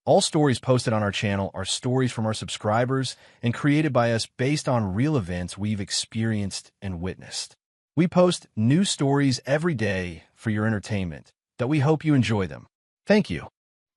All stories posted on our channel are stories from our subscribers and created by us based on real events we've experienced and witnessed. We post new stories every day for your entertainment, that we hope you enjoy them. Thank you.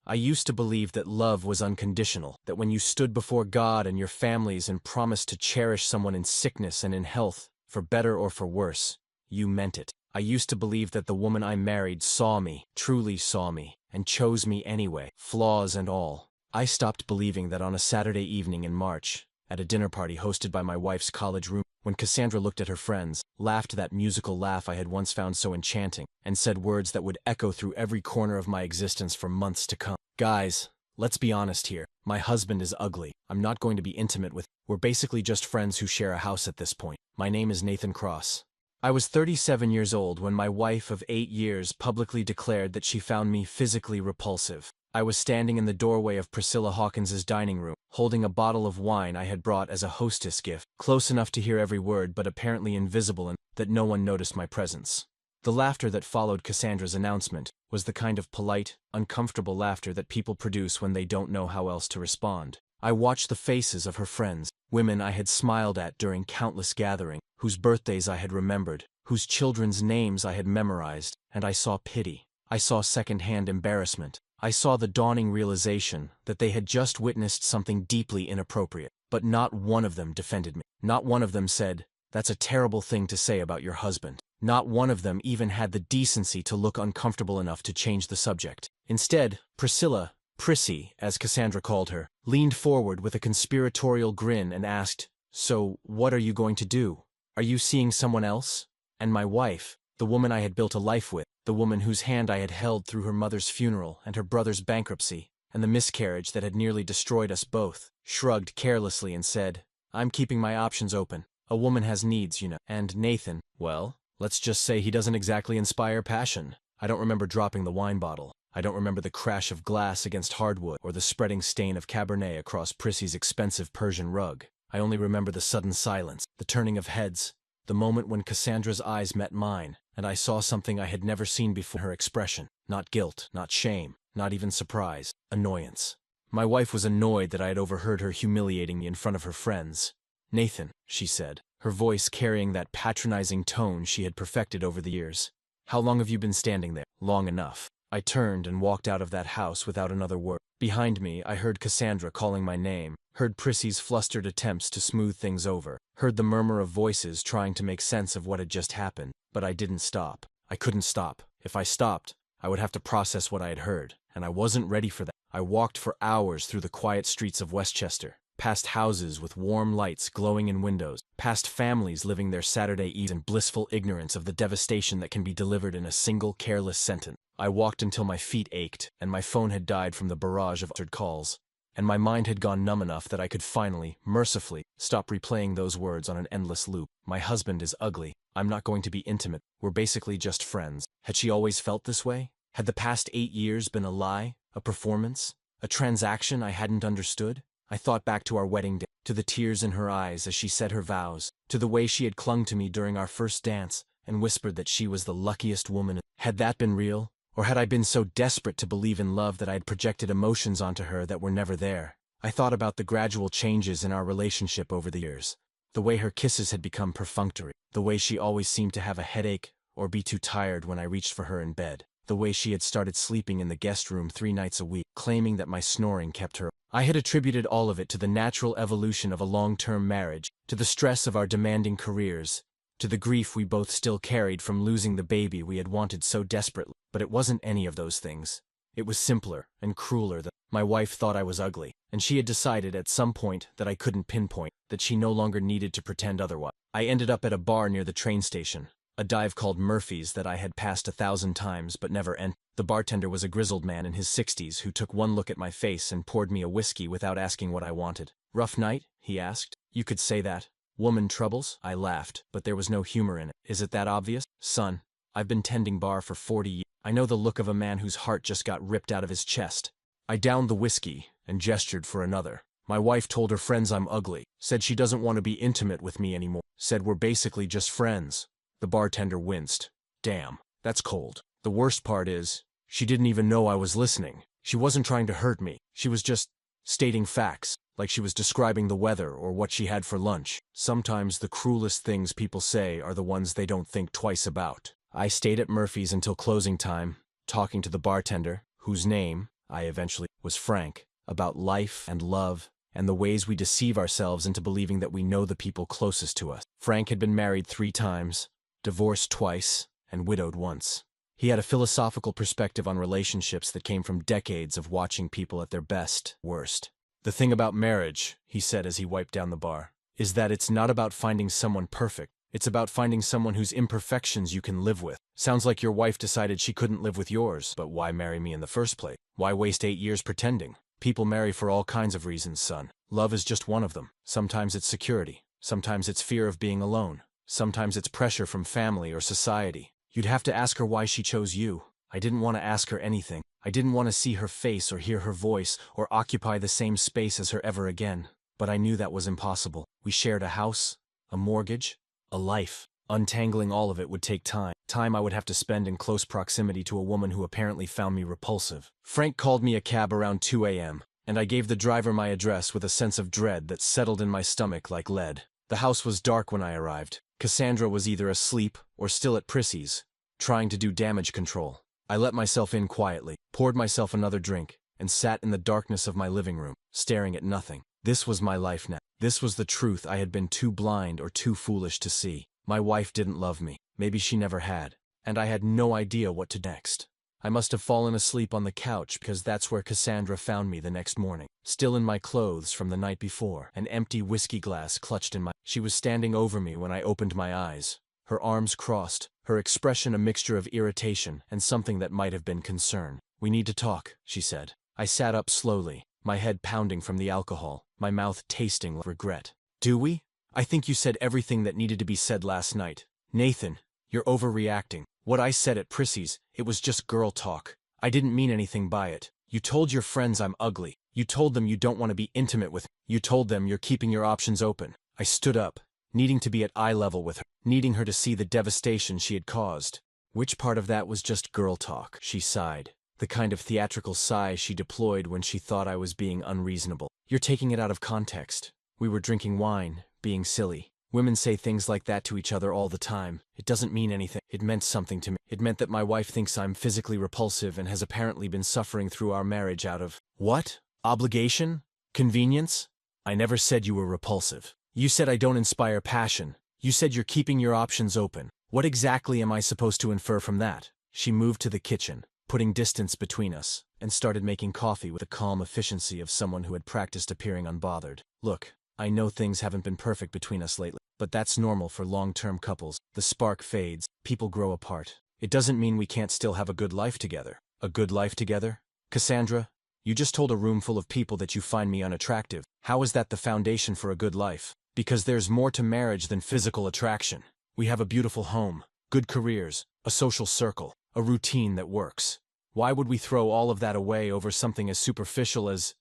I used to believe that love was unconditional, that when you stood before God and your families and promised to cherish someone in sickness and in health, for better or for worse, you meant it. I used to believe that the woman I married saw me, truly saw me, and chose me anyway, flaws and all. I stopped believing that on a Saturday evening in March, at a dinner party hosted by my wife's college room, when Cassandra looked at her friends, laughed that musical laugh I had once found so enchanting, and said words that would echo through every corner of my existence for months to come. Guys, let's be honest here. My husband is ugly. I'm not going to be intimate with him. We're basically just friends who share a house at this point. My name is Nathan Cross. I was 37 years old when my wife of 8 years publicly declared that she found me physically repulsive. I was standing in the doorway of Priscilla Hawkins's dining room, holding a bottle of wine I had brought as a hostess gift, close enough to hear every word but apparently invisible and that no one noticed my presence. The laughter that followed Cassandra's announcement was the kind of polite, uncomfortable laughter that people produce when they don't know how else to respond. I watched the faces of her friends, women I had smiled at during countless gatherings, whose birthdays I had remembered, whose children's names I had memorized, and I saw pity. I saw second-hand embarrassment. I saw the dawning realization that they had just witnessed something deeply inappropriate. But not one of them defended me. Not one of them said, "That's a terrible thing to say about your husband." Not one of them even had the decency to look uncomfortable enough to change the subject. Instead, Priscilla, Prissy, as Cassandra called her, leaned forward with a conspiratorial grin and asked, "So, what are you going to do? Are you seeing someone else?" And my wife, the woman I had built a life with, the woman whose hand I had held through her mother's funeral and her brother's bankruptcy, and the miscarriage that had nearly destroyed us both, shrugged carelessly and said, "I'm keeping my options open. A woman has needs, you know." And Nathan, well, let's just say he doesn't exactly inspire passion. I don't remember dropping the wine bottle. I don't remember the crash of glass against hardwood or the spreading stain of Cabernet across Prissy's expensive Persian rug. I only remember the sudden silence, the turning of heads, the moment when Cassandra's eyes met mine, and I saw something I had never seen before. Her expression. Not guilt, not shame, not even surprise. Annoyance. My wife was annoyed that I had overheard her humiliating me in front of her friends. "Nathan," she said, her voice carrying that patronizing tone she had perfected over the years. "How long have you been standing there?" "Long enough." I turned and walked out of that house without another word. Behind me, I heard Cassandra calling my name, heard Prissy's flustered attempts to smooth things over, heard the murmur of voices trying to make sense of what had just happened, but I didn't stop. I couldn't stop. If I stopped, I would have to process what I had heard, and I wasn't ready for that. I walked for hours through the quiet streets of Westchester, past houses with warm lights glowing in windows, past families living their Saturday eves in blissful ignorance of the devastation that can be delivered in a single careless sentence. I walked until my feet ached, and my phone had died from the barrage of unanswered calls, and my mind had gone numb enough that I could finally, mercifully, stop replaying those words on an endless loop. My husband is ugly. I'm not going to be intimate. We're basically just friends. Had she always felt this way? Had the past 8 years been a lie, a performance, a transaction I hadn't understood? I thought back to our wedding day, to the tears in her eyes as she said her vows, to the way she had clung to me during our first dance and whispered that she was the luckiest woman. Had that been real? Or had I been so desperate to believe in love that I had projected emotions onto her that were never there? I thought about the gradual changes in our relationship over the years, the way her kisses had become perfunctory, the way she always seemed to have a headache or be too tired when I reached for her in bed, the way she had started sleeping in the guest room 3 nights a week, claiming that my snoring kept her. I had attributed all of it to the natural evolution of a long-term marriage, to the stress of our demanding careers, to the grief we both still carried from losing the baby we had wanted so desperately. But it wasn't any of those things. It was simpler and crueler than. My wife thought I was ugly, and she had decided at some point that I couldn't pinpoint, that she no longer needed to pretend otherwise. I ended up at a bar near the train station, a dive called Murphy's that I had passed 1,000 times but never entered. The bartender was a grizzled man in his 60s who took one look at my face and poured me a whiskey without asking what I wanted. "Rough night?" he asked. "You could say that." "Woman troubles?" I laughed, but there was no humor in it. "Is it that obvious?" "Son, I've been tending bar for 40 years. I know the look of a man whose heart just got ripped out of his chest." I downed the whiskey and gestured for another. "My wife told her friends I'm ugly, said she doesn't want to be intimate with me anymore, said we're basically just friends." The bartender winced. "Damn, that's cold. The worst part is, she didn't even know I was listening." She wasn't trying to hurt me. She was just stating facts, like she was describing the weather or what she had for lunch. Sometimes the cruelest things people say are the ones they don't think twice about. I stayed at Murphy's until closing time, talking to the bartender, whose name, I eventually, was Frank, about life and love and the ways we deceive ourselves into believing that we know the people closest to us. Frank had been married 3 times, divorced twice, and widowed once. He had a philosophical perspective on relationships that came from decades of watching people at their best, worst. The thing about marriage, he said as he wiped down the bar, is that it's not about finding someone perfect. It's about finding someone whose imperfections you can live with. Sounds like your wife decided she couldn't live with yours, but why marry me in the first place? Why waste 8 years pretending? People marry for all kinds of reasons, son. Love is just one of them. Sometimes it's security. Sometimes it's fear of being alone. Sometimes it's pressure from family or society. You'd have to ask her why she chose you. I didn't want to ask her anything. I didn't want to see her face or hear her voice or occupy the same space as her ever again. But I knew that was impossible. We shared a house, a mortgage, a life. Untangling all of it would take time. Time I would have to spend in close proximity to a woman who apparently found me repulsive. Frank called me a cab around 2 a.m., and I gave the driver my address with a sense of dread that settled in my stomach like lead. The house was dark when I arrived. Cassandra was either asleep or still at Prissy's, trying to do damage control. I let myself in quietly, poured myself another drink, and sat in the darkness of my living room, staring at nothing. This was my life now. This was the truth I had been too blind or too foolish to see. My wife didn't love me. Maybe she never had. And I had no idea what to do next. I must have fallen asleep on the couch because that's where Cassandra found me the next morning, still in my clothes from the night before, an empty whiskey glass clutched in my... She was standing over me when I opened my eyes, her arms crossed, her expression a mixture of irritation and something that might have been concern. "We need to talk," she said. I sat up slowly, my head pounding from the alcohol, my mouth tasting like regret. "Do we? I think you said everything that needed to be said last night. Nathan, you're overreacting. What I said at Prissy's, it was just girl talk. I didn't mean anything by it. You told your friends I'm ugly. You told them you don't want to be intimate with me. You told them you're keeping your options open." I stood up, needing to be at eye level with her, needing her to see the devastation she had caused. "Which part of that was just girl talk?" she sighed, the kind of theatrical sigh she deployed when she thought I was being unreasonable. "You're taking it out of context. We were drinking wine, being silly. Women say things like that to each other all the time. It doesn't mean anything. It meant something to me. It meant that my wife thinks I'm physically repulsive and has apparently been suffering through our marriage out of... What? Obligation? Convenience? I never said you were repulsive. You said I don't inspire passion. You said you're keeping your options open. What exactly am I supposed to infer from that?" She moved to the kitchen, putting distance between us, and started making coffee with the calm efficiency of someone who had practiced appearing unbothered. "Look, I know things haven't been perfect between us lately, but that's normal for long-term couples. The spark fades, people grow apart. It doesn't mean we can't still have a good life together." "A good life together? Cassandra, you just told a room full of people that you find me unattractive. How is that the foundation for a good life? Because there's more to marriage than physical attraction. We have a beautiful home, good careers, a social circle, a routine that works. Why would we throw all of that away over something as superficial as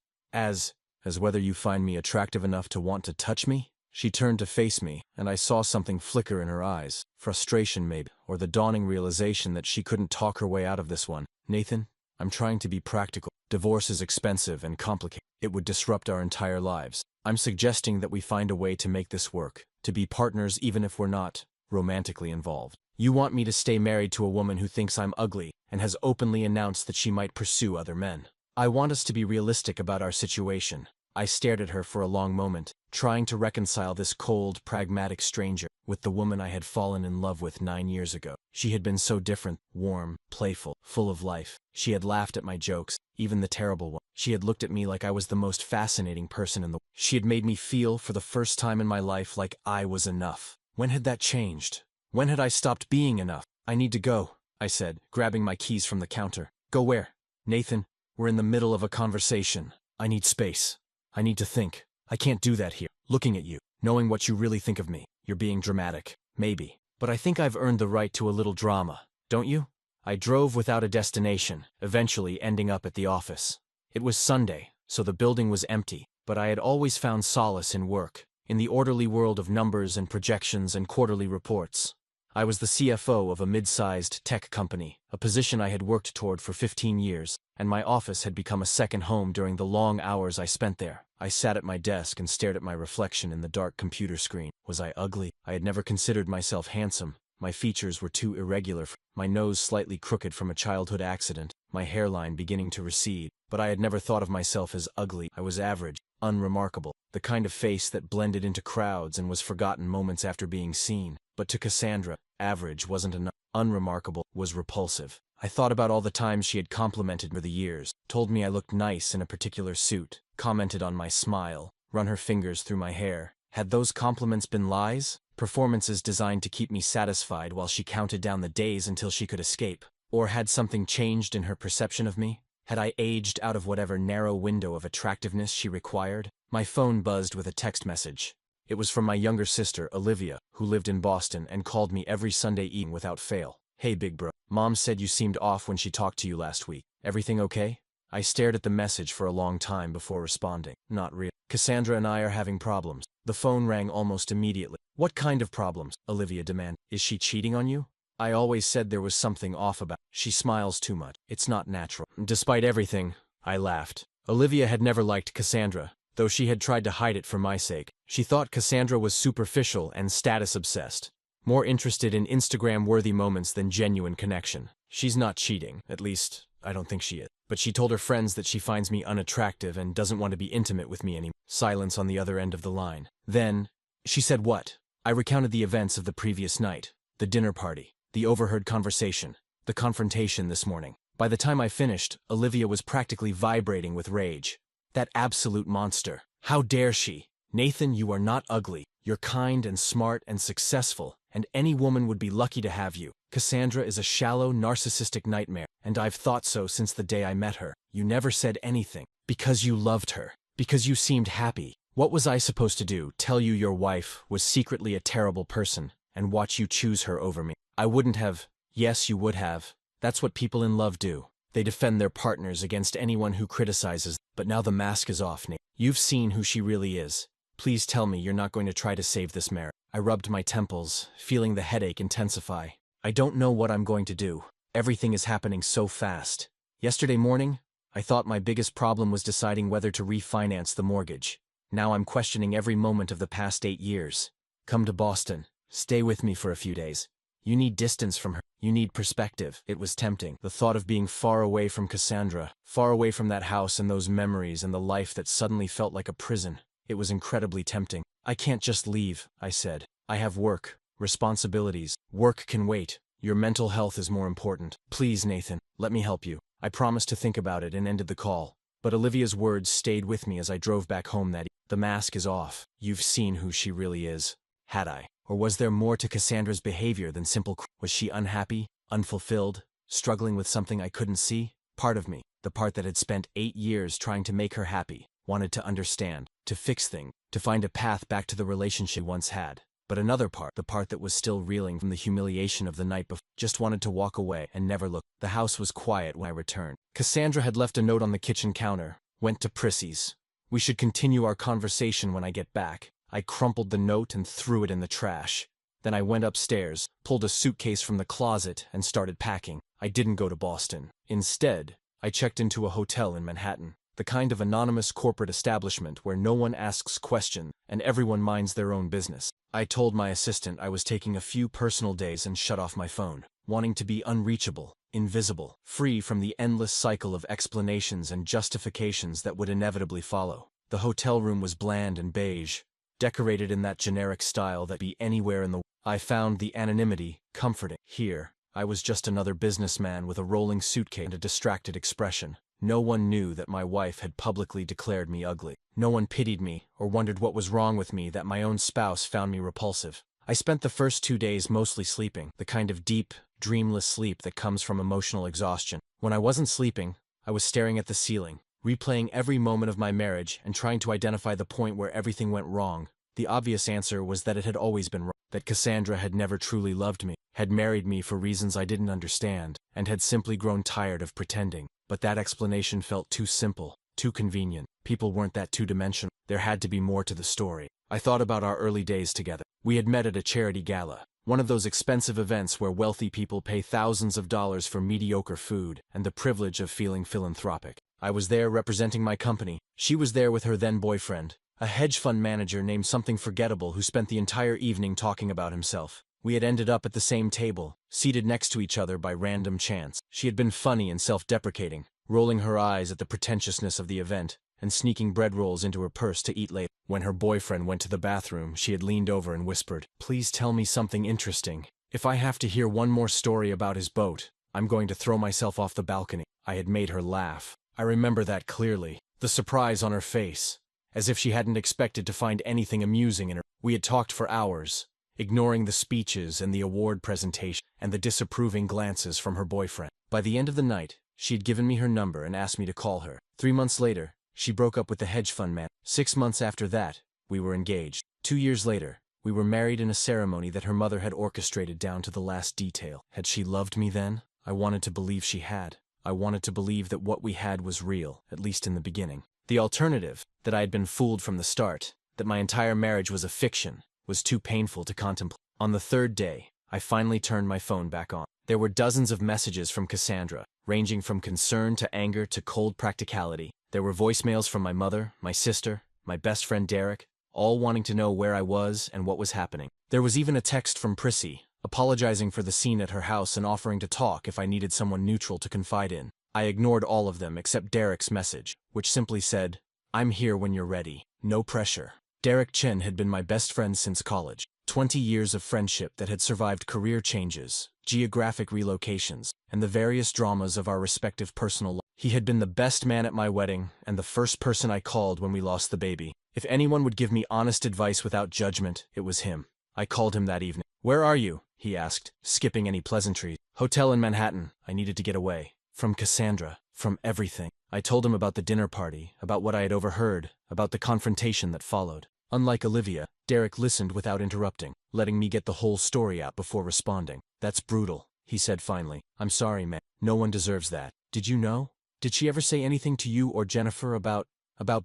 whether you find me attractive enough to want to touch me?" She turned to face me, and I saw something flicker in her eyes. Frustration maybe, or the dawning realization that she couldn't talk her way out of this one. "Nathan, I'm trying to be practical. Divorce is expensive and complicated. It would disrupt our entire lives. I'm suggesting that we find a way to make this work, to be partners even if we're not romantically involved. You want me to stay married to a woman who thinks I'm ugly and has openly announced that she might pursue other men. I want us to be realistic about our situation." I stared at her for a long moment, trying to reconcile this cold, pragmatic stranger with the woman I had fallen in love with 9 years ago. She had been so different, warm, playful, full of life. She had laughed at my jokes, even the terrible one. She had looked at me like I was the most fascinating person in the world. She had made me feel, for the first time in my life, like I was enough. When had that changed? When had I stopped being enough? "I need to go," I said, grabbing my keys from the counter. "Go where?" "Nathan, we're in the middle of a conversation. I need space. I need to think. I can't do that here. Looking at you, knowing what you really think of me. You're being dramatic. Maybe. But I think I've earned the right to a little drama. Don't you?" I drove without a destination, eventually ending up at the office. It was Sunday, so the building was empty, but I had always found solace in work, in the orderly world of numbers and projections and quarterly reports. I was the CFO of a mid-sized tech company, a position I had worked toward for 15 years, and my office had become a second home during the long hours I spent there. I sat at my desk and stared at my reflection in the dark computer screen. Was I ugly? I had never considered myself handsome. My features were too irregular, my nose slightly crooked from a childhood accident, my hairline beginning to recede, but I had never thought of myself as ugly. I was average, unremarkable, the kind of face that blended into crowds and was forgotten moments after being seen. But to Cassandra, average wasn't enough. Unremarkable was repulsive. I thought about all the times she had complimented me over the years, told me I looked nice in a particular suit, commented on my smile, run her fingers through my hair. Had those compliments been lies? Performances designed to keep me satisfied while she counted down the days until she could escape? Or had something changed in her perception of me? Had I aged out of whatever narrow window of attractiveness she required? My phone buzzed with a text message. It was from my younger sister, Olivia, who lived in Boston and called me every Sunday evening without fail. Hey big bro, Mom said you seemed off when she talked to you last week. Everything okay? I stared at the message for a long time before responding. Not real. Cassandra and I are having problems. The phone rang almost immediately. What kind of problems? Olivia demanded. Is she cheating on you? I always said there was something off about. She smiles too much. It's not natural. Despite everything, I laughed. Olivia had never liked Cassandra, though she had tried to hide it for my sake. She thought Cassandra was superficial and status-obsessed, more interested in Instagram-worthy moments than genuine connection. She's not cheating, at least, I don't think she is. But she told her friends that she finds me unattractive and doesn't want to be intimate with me anymore. Silence on the other end of the line. Then, she said what? I recounted the events of the previous night, the dinner party, the overheard conversation, the confrontation this morning. By the time I finished, Olivia was practically vibrating with rage. That absolute monster. How dare she? Nathan, you are not ugly. You're kind and smart and successful, and any woman would be lucky to have you. Cassandra is a shallow, narcissistic nightmare, and I've thought so since the day I met her. You never said anything. Because you loved her. Because you seemed happy. What was I supposed to do? Tell you your wife was secretly a terrible person, and watch you choose her over me? I wouldn't have. Yes, you would have. That's what people in love do. They defend their partners against anyone who criticizes. But now the mask is off, Nate. You've seen who she really is. Please tell me you're not going to try to save this marriage. I rubbed my temples, feeling the headache intensify. I don't know what I'm going to do. Everything is happening so fast. Yesterday morning, I thought my biggest problem was deciding whether to refinance the mortgage. Now I'm questioning every moment of the past 8 years. Come to Boston. Stay with me for a few days. You need distance from her. You need perspective. It was tempting. The thought of being far away from Cassandra, far away from that house and those memories and the life that suddenly felt like a prison. It was incredibly tempting. I can't just leave, I said. I have work, responsibilities. Work can wait. Your mental health is more important. Please, Nathan, let me help you. I promised to think about it and ended the call. But Olivia's words stayed with me as I drove back home that evening. The mask is off. You've seen who she really is. Had I? Or was there more to Cassandra's behavior than simple Was she unhappy, unfulfilled, struggling with something I couldn't see? Part of me, the part that had spent 8 years trying to make her happy, wanted to understand, to fix things, to find a path back to the relationship once had. But another part, the part that was still reeling from the humiliation of the night before, just wanted to walk away and never look. The house was quiet when I returned. Cassandra had left a note on the kitchen counter. Went to Prissy's. We should continue our conversation when I get back. I crumpled the note and threw it in the trash. Then I went upstairs, pulled a suitcase from the closet, and started packing. I didn't go to Boston. Instead, I checked into a hotel in Manhattan. The kind of anonymous corporate establishment where no one asks questions and everyone minds their own business. I told my assistant I was taking a few personal days and shut off my phone, wanting to be unreachable, invisible, free from the endless cycle of explanations and justifications that would inevitably follow. The hotel room was bland and beige, decorated in that generic style that be anywhere in the world. I found the anonymity comforting. Here, I was just another businessman with a rolling suitcase and a distracted expression. No one knew that my wife had publicly declared me ugly. No one pitied me or wondered what was wrong with me that my own spouse found me repulsive. I spent the first 2 days mostly sleeping, the kind of deep, dreamless sleep that comes from emotional exhaustion. When I wasn't sleeping, I was staring at the ceiling, replaying every moment of my marriage and trying to identify the point where everything went wrong. The obvious answer was that it had always been wrong, that Cassandra had never truly loved me, had married me for reasons I didn't understand, and had simply grown tired of pretending. But that explanation felt too simple, too convenient. People weren't that two-dimensional. There had to be more to the story. I thought about our early days together. We had met at a charity gala, One of those expensive events where wealthy people pay thousands of dollars for mediocre food and the privilege of feeling philanthropic. I was there representing my company. She was there with her then-boyfriend, a hedge fund manager named something forgettable who spent the entire evening talking about himself. We had ended up at the same table, seated next to each other by random chance. She had been funny and self-deprecating, rolling her eyes at the pretentiousness of the event, and sneaking bread rolls into her purse to eat later. When her boyfriend went to the bathroom, she had leaned over and whispered, "Please tell me something interesting. If I have to hear one more story about his boat, I'm going to throw myself off the balcony." I had made her laugh. I remember that clearly, the surprise on her face, as if she hadn't expected to find anything amusing in her. We had talked for hours, ignoring the speeches and the award presentation and the disapproving glances from her boyfriend. By the end of the night, she had given me her number and asked me to call her. 3 months later, she broke up with the hedge fund man. 6 months after that, we were engaged. 2 years later, we were married in a ceremony that her mother had orchestrated down to the last detail. Had she loved me then? I wanted to believe she had. I wanted to believe that what we had was real, at least in the beginning. The alternative, that I had been fooled from the start, that my entire marriage was a fiction, was too painful to contemplate. On the third day, I finally turned my phone back on. There were dozens of messages from Cassandra, ranging from concern to anger to cold practicality. There were voicemails from my mother, my sister, my best friend Derek, all wanting to know where I was and what was happening. There was even a text from Prissy, apologizing for the scene at her house and offering to talk if I needed someone neutral to confide in. I ignored all of them except Derek's message, which simply said, "I'm here when you're ready. No pressure." Derek Chen had been my best friend since college. 20 years of friendship that had survived career changes, geographic relocations, and the various dramas of our respective personal lives. He had been the best man at my wedding and the first person I called when we lost the baby. If anyone would give me honest advice without judgment, it was him. I called him that evening. "Where are you?" he asked, skipping any pleasantries. "Hotel in Manhattan." I needed to get away. From Cassandra. From everything. I told him about the dinner party, about what I had overheard, about the confrontation that followed. Unlike Olivia, Derek listened without interrupting, letting me get the whole story out before responding. "That's brutal," he said finally. "I'm sorry, man. No one deserves that. Did you know? Did she ever say anything to you or Jennifer about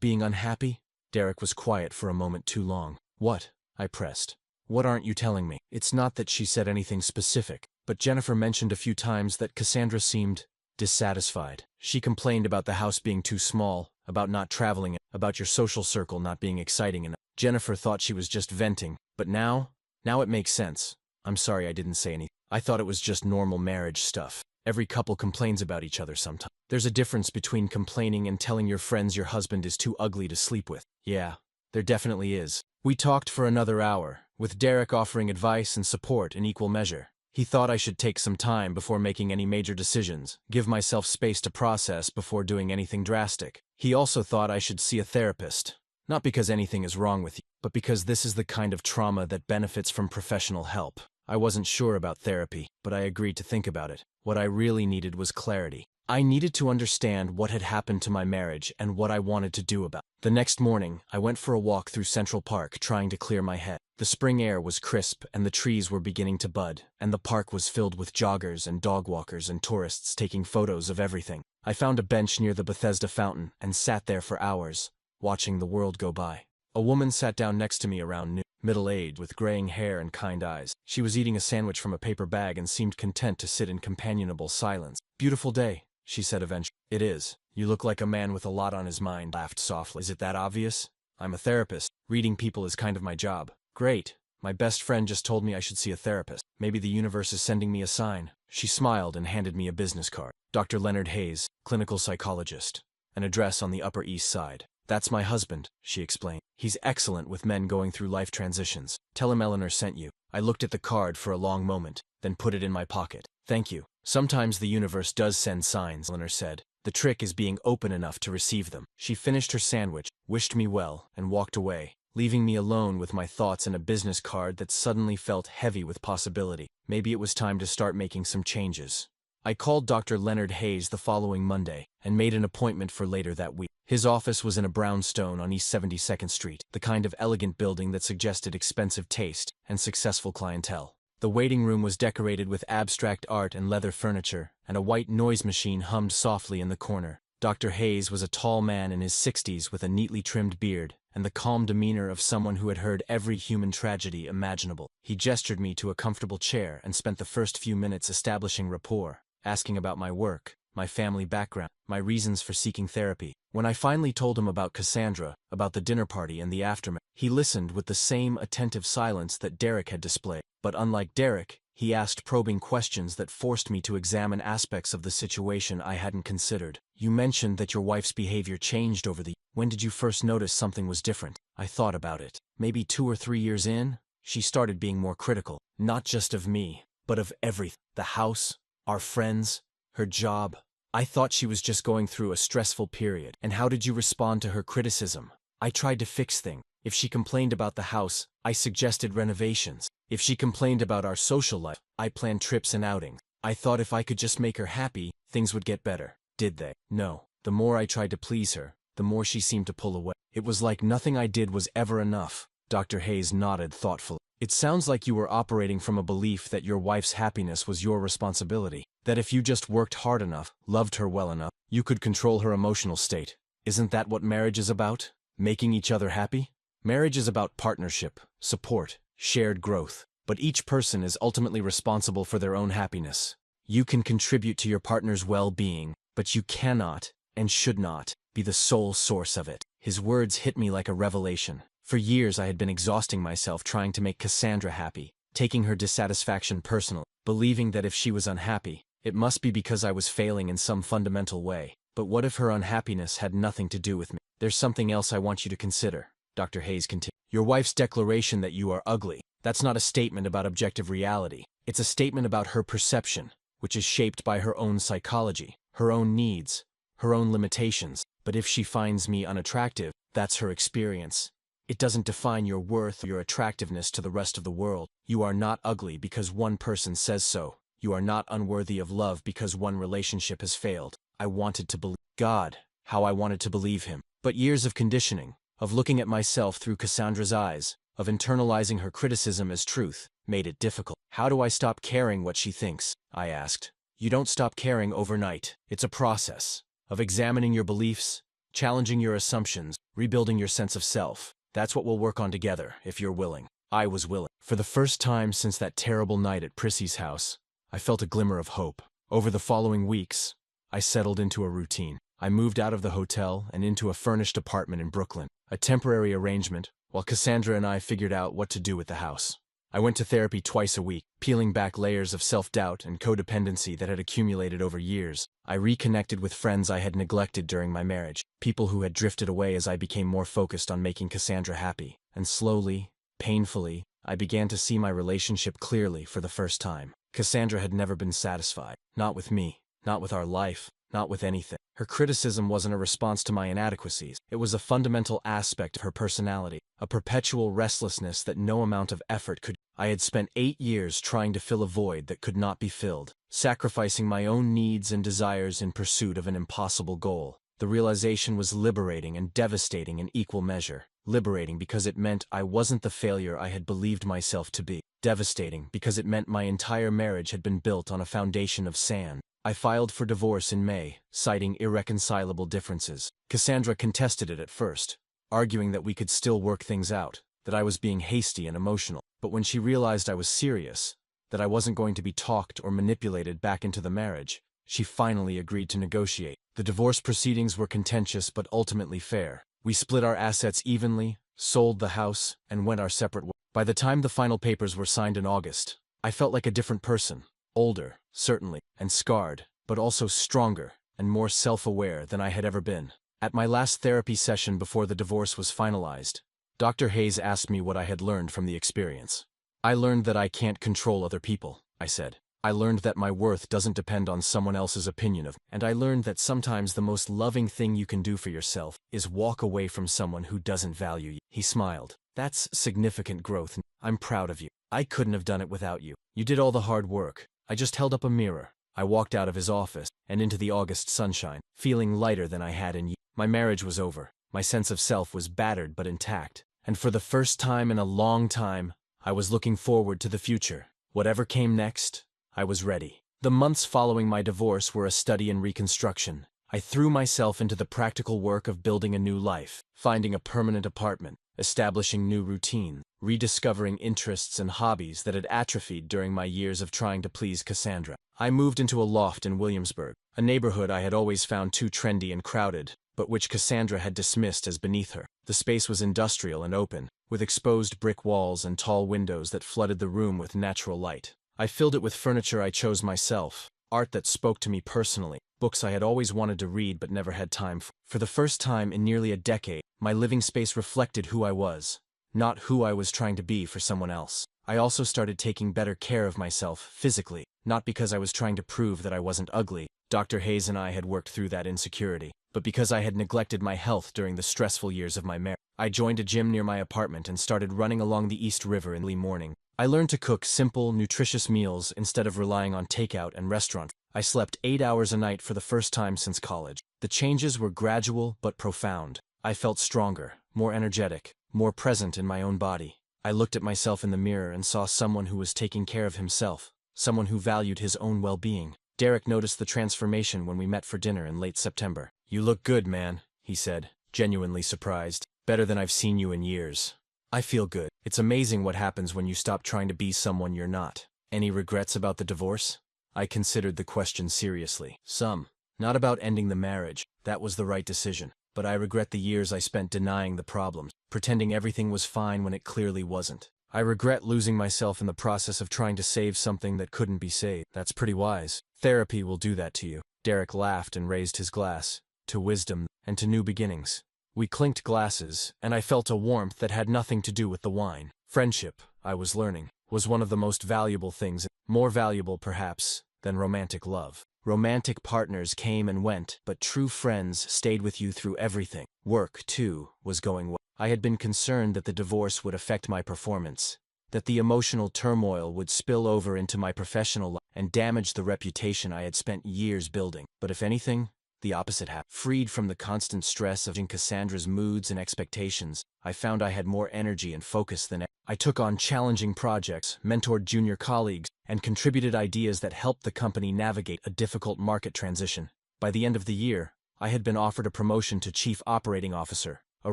being unhappy?" Derek was quiet for a moment too long. "What?" I pressed. "What aren't you telling me?" "It's not that she said anything specific, but Jennifer mentioned a few times that Cassandra seemed dissatisfied. She complained about the house being too small, about not traveling, about your social circle not being exciting enough. Jennifer thought she was just venting, but now it makes sense. I'm sorry I didn't say anything. I thought it was just normal marriage stuff. Every couple complains about each other sometimes. There's a difference between complaining and telling your friends your husband is too ugly to sleep with." "Yeah, there definitely is." We talked for another hour, with Derek offering advice and support in equal measure. He thought I should take some time before making any major decisions, give myself space to process before doing anything drastic. He also thought I should see a therapist. Not because anything is wrong with you, but because this is the kind of trauma that benefits from professional help. I wasn't sure about therapy, but I agreed to think about it. What I really needed was clarity. I needed to understand what had happened to my marriage and what I wanted to do about it. The next morning, I went for a walk through Central Park trying to clear my head. The spring air was crisp and the trees were beginning to bud, and the park was filled with joggers and dog walkers and tourists taking photos of everything. I found a bench near the Bethesda fountain and sat there for hours, watching the world go by. A woman sat down next to me around noon, middle-aged, with graying hair and kind eyes. She was eating a sandwich from a paper bag and seemed content to sit in companionable silence. "Beautiful day," she said eventually. "It is. You look like a man with a lot on his mind," laughed softly. "Is it that obvious? I'm a therapist. Reading people is kind of my job." "Great. My best friend just told me I should see a therapist. Maybe the universe is sending me a sign." She smiled and handed me a business card. "Dr. Leonard Hayes, clinical psychologist. An address on the Upper East Side." "That's my husband," she explained. "He's excellent with men going through life transitions. Tell him Eleanor sent you." I looked at the card for a long moment, then put it in my pocket. "Thank you. Sometimes the universe does send signs," Eleanor said. "The trick is being open enough to receive them." She finished her sandwich, wished me well, and walked away, leaving me alone with my thoughts and a business card that suddenly felt heavy with possibility. Maybe it was time to start making some changes. I called Dr. Leonard Hayes the following Monday and made an appointment for later that week. His office was in a brownstone on East 72nd Street, the kind of elegant building that suggested expensive taste and successful clientele. The waiting room was decorated with abstract art and leather furniture, and a white noise machine hummed softly in the corner. Dr. Hayes was a tall man in his 60s with a neatly trimmed beard and the calm demeanor of someone who had heard every human tragedy imaginable. He gestured me to a comfortable chair and spent the first few minutes establishing rapport, asking about my work, my family background, my reasons for seeking therapy. When I finally told him about Cassandra, about the dinner party and the aftermath, he listened with the same attentive silence that Derek had displayed. But unlike Derek, he asked probing questions that forced me to examine aspects of the situation I hadn't considered. You mentioned that your wife's behavior changed over the years. When did you first notice something was different? I thought about it. Maybe 2 or 3 years in, she started being more critical, not just of me, but of everything. The house, our friends, her job. I thought she was just going through a stressful period. And how did you respond to her criticism? I tried to fix things. If she complained about the house, I suggested renovations. If she complained about our social life, I planned trips and outings. I thought if I could just make her happy, things would get better. Did they? No. The more I tried to please her, the more she seemed to pull away. It was like nothing I did was ever enough. Dr. Hayes nodded thoughtfully. It sounds like you were operating from a belief that your wife's happiness was your responsibility. That if you just worked hard enough, loved her well enough, you could control her emotional state. Isn't that what marriage is about? Making each other happy? Marriage is about partnership, support, shared growth. But each person is ultimately responsible for their own happiness. You can contribute to your partner's well-being, but you cannot, and should not, be the sole source of it. His words hit me like a revelation. For years I had been exhausting myself trying to make Cassandra happy, taking her dissatisfaction personal, believing that if she was unhappy, it must be because I was failing in some fundamental way. But what if her unhappiness had nothing to do with me? There's something else I want you to consider, Dr. Hayes continued. Your wife's declaration that you are ugly, that's not a statement about objective reality. It's a statement about her perception, which is shaped by her own psychology, her own needs, her own limitations. But if she finds me unattractive, that's her experience. It doesn't define your worth or your attractiveness to the rest of the world. You are not ugly because one person says so. You are not unworthy of love because one relationship has failed. I wanted to believe God, how I wanted to believe him. But years of conditioning, of looking at myself through Cassandra's eyes, of internalizing her criticism as truth, made it difficult. How do I stop caring what she thinks? I asked. You don't stop caring overnight. It's a process of examining your beliefs, challenging your assumptions, rebuilding your sense of self. That's what we'll work on together, if you're willing. I was willing. For the first time since that terrible night at Prissy's house, I felt a glimmer of hope. Over the following weeks, I settled into a routine. I moved out of the hotel and into a furnished apartment in Brooklyn, a temporary arrangement, while Cassandra and I figured out what to do with the house. I went to therapy twice a week, peeling back layers of self-doubt and codependency that had accumulated over years. I reconnected with friends I had neglected during my marriage, people who had drifted away as I became more focused on making Cassandra happy. And slowly, painfully, I began to see my relationship clearly for the first time. Cassandra had never been satisfied. Not with me, not with our life, not with anything. Her criticism wasn't a response to my inadequacies. It was a fundamental aspect of her personality, a perpetual restlessness that no amount of effort could. I had spent 8 years trying to fill a void that could not be filled, sacrificing my own needs and desires in pursuit of an impossible goal. The realization was liberating and devastating in equal measure. Liberating because it meant I wasn't the failure I had believed myself to be. Devastating because it meant my entire marriage had been built on a foundation of sand. I filed for divorce in May, citing irreconcilable differences. Cassandra contested it at first, arguing that we could still work things out, that I was being hasty and emotional. But when she realized I was serious, that I wasn't going to be talked or manipulated back into the marriage, she finally agreed to negotiate. The divorce proceedings were contentious but ultimately fair. We split our assets evenly, sold the house, and went our separate ways. By the time the final papers were signed in August, I felt like a different person. Older, certainly, and scarred, but also stronger and more self-aware than I had ever been. At my last therapy session before the divorce was finalized, Dr. Hayes asked me what I had learned from the experience. I learned that I can't control other people, I said. I learned that my worth doesn't depend on someone else's opinion of me. And I learned that sometimes the most loving thing you can do for yourself is walk away from someone who doesn't value you. He smiled. That's significant growth. I'm proud of you. I couldn't have done it without you. You did all the hard work. I just held up a mirror. I walked out of his office and into the August sunshine, feeling lighter than I had in years. My marriage was over. My sense of self was battered but intact. And for the first time in a long time, I was looking forward to the future. Whatever came next, I was ready. The months following my divorce were a study in reconstruction. I threw myself into the practical work of building a new life, finding a permanent apartment, establishing new routine, rediscovering interests and hobbies that had atrophied during my years of trying to please Cassandra. I moved into a loft in Williamsburg, a neighborhood I had always found too trendy and crowded, but which Cassandra had dismissed as beneath her. The space was industrial and open, with exposed brick walls and tall windows that flooded the room with natural light. I filled it with furniture I chose myself, art that spoke to me personally, books I had always wanted to read but never had time for. For the first time in nearly a decade, my living space reflected who I was, not who I was trying to be for someone else. I also started taking better care of myself physically, not because I was trying to prove that I wasn't ugly. Dr. Hayes and I had worked through that insecurity, but because I had neglected my health during the stressful years of my marriage. I joined a gym near my apartment and started running along the East River in the morning. I learned to cook simple, nutritious meals instead of relying on takeout and restaurant. I slept 8 hours a night for the first time since college. The changes were gradual but profound. I felt stronger, more energetic, more present in my own body. I looked at myself in the mirror and saw someone who was taking care of himself, someone who valued his own well-being. Derek noticed the transformation when we met for dinner in late September. "You look good, man," he said, genuinely surprised. "Better than I've seen you in years." "I feel good. It's amazing what happens when you stop trying to be someone you're not." "Any regrets about the divorce?" I considered the question seriously. "Some. Not about ending the marriage. That was the right decision. But I regret the years I spent denying the problems, pretending everything was fine when it clearly wasn't. I regret losing myself in the process of trying to save something that couldn't be saved." "That's pretty wise. Therapy will do that to you." Derek laughed and raised his glass. "To wisdom and to new beginnings." We clinked glasses, and I felt a warmth that had nothing to do with the wine. Friendship, I was learning, was one of the most valuable things, more valuable perhaps than romantic love. Romantic partners came and went, but true friends stayed with you through everything. Work, too, was going well. I had been concerned that the divorce would affect my performance, that the emotional turmoil would spill over into my professional life and damage the reputation I had spent years building. But if anything, the opposite happened. Freed from the constant stress of Cassandra's moods and expectations, I found I had more energy and focus than ever. I took on challenging projects, mentored junior colleagues, and contributed ideas that helped the company navigate a difficult market transition. By the end of the year, I had been offered a promotion to Chief Operating Officer, a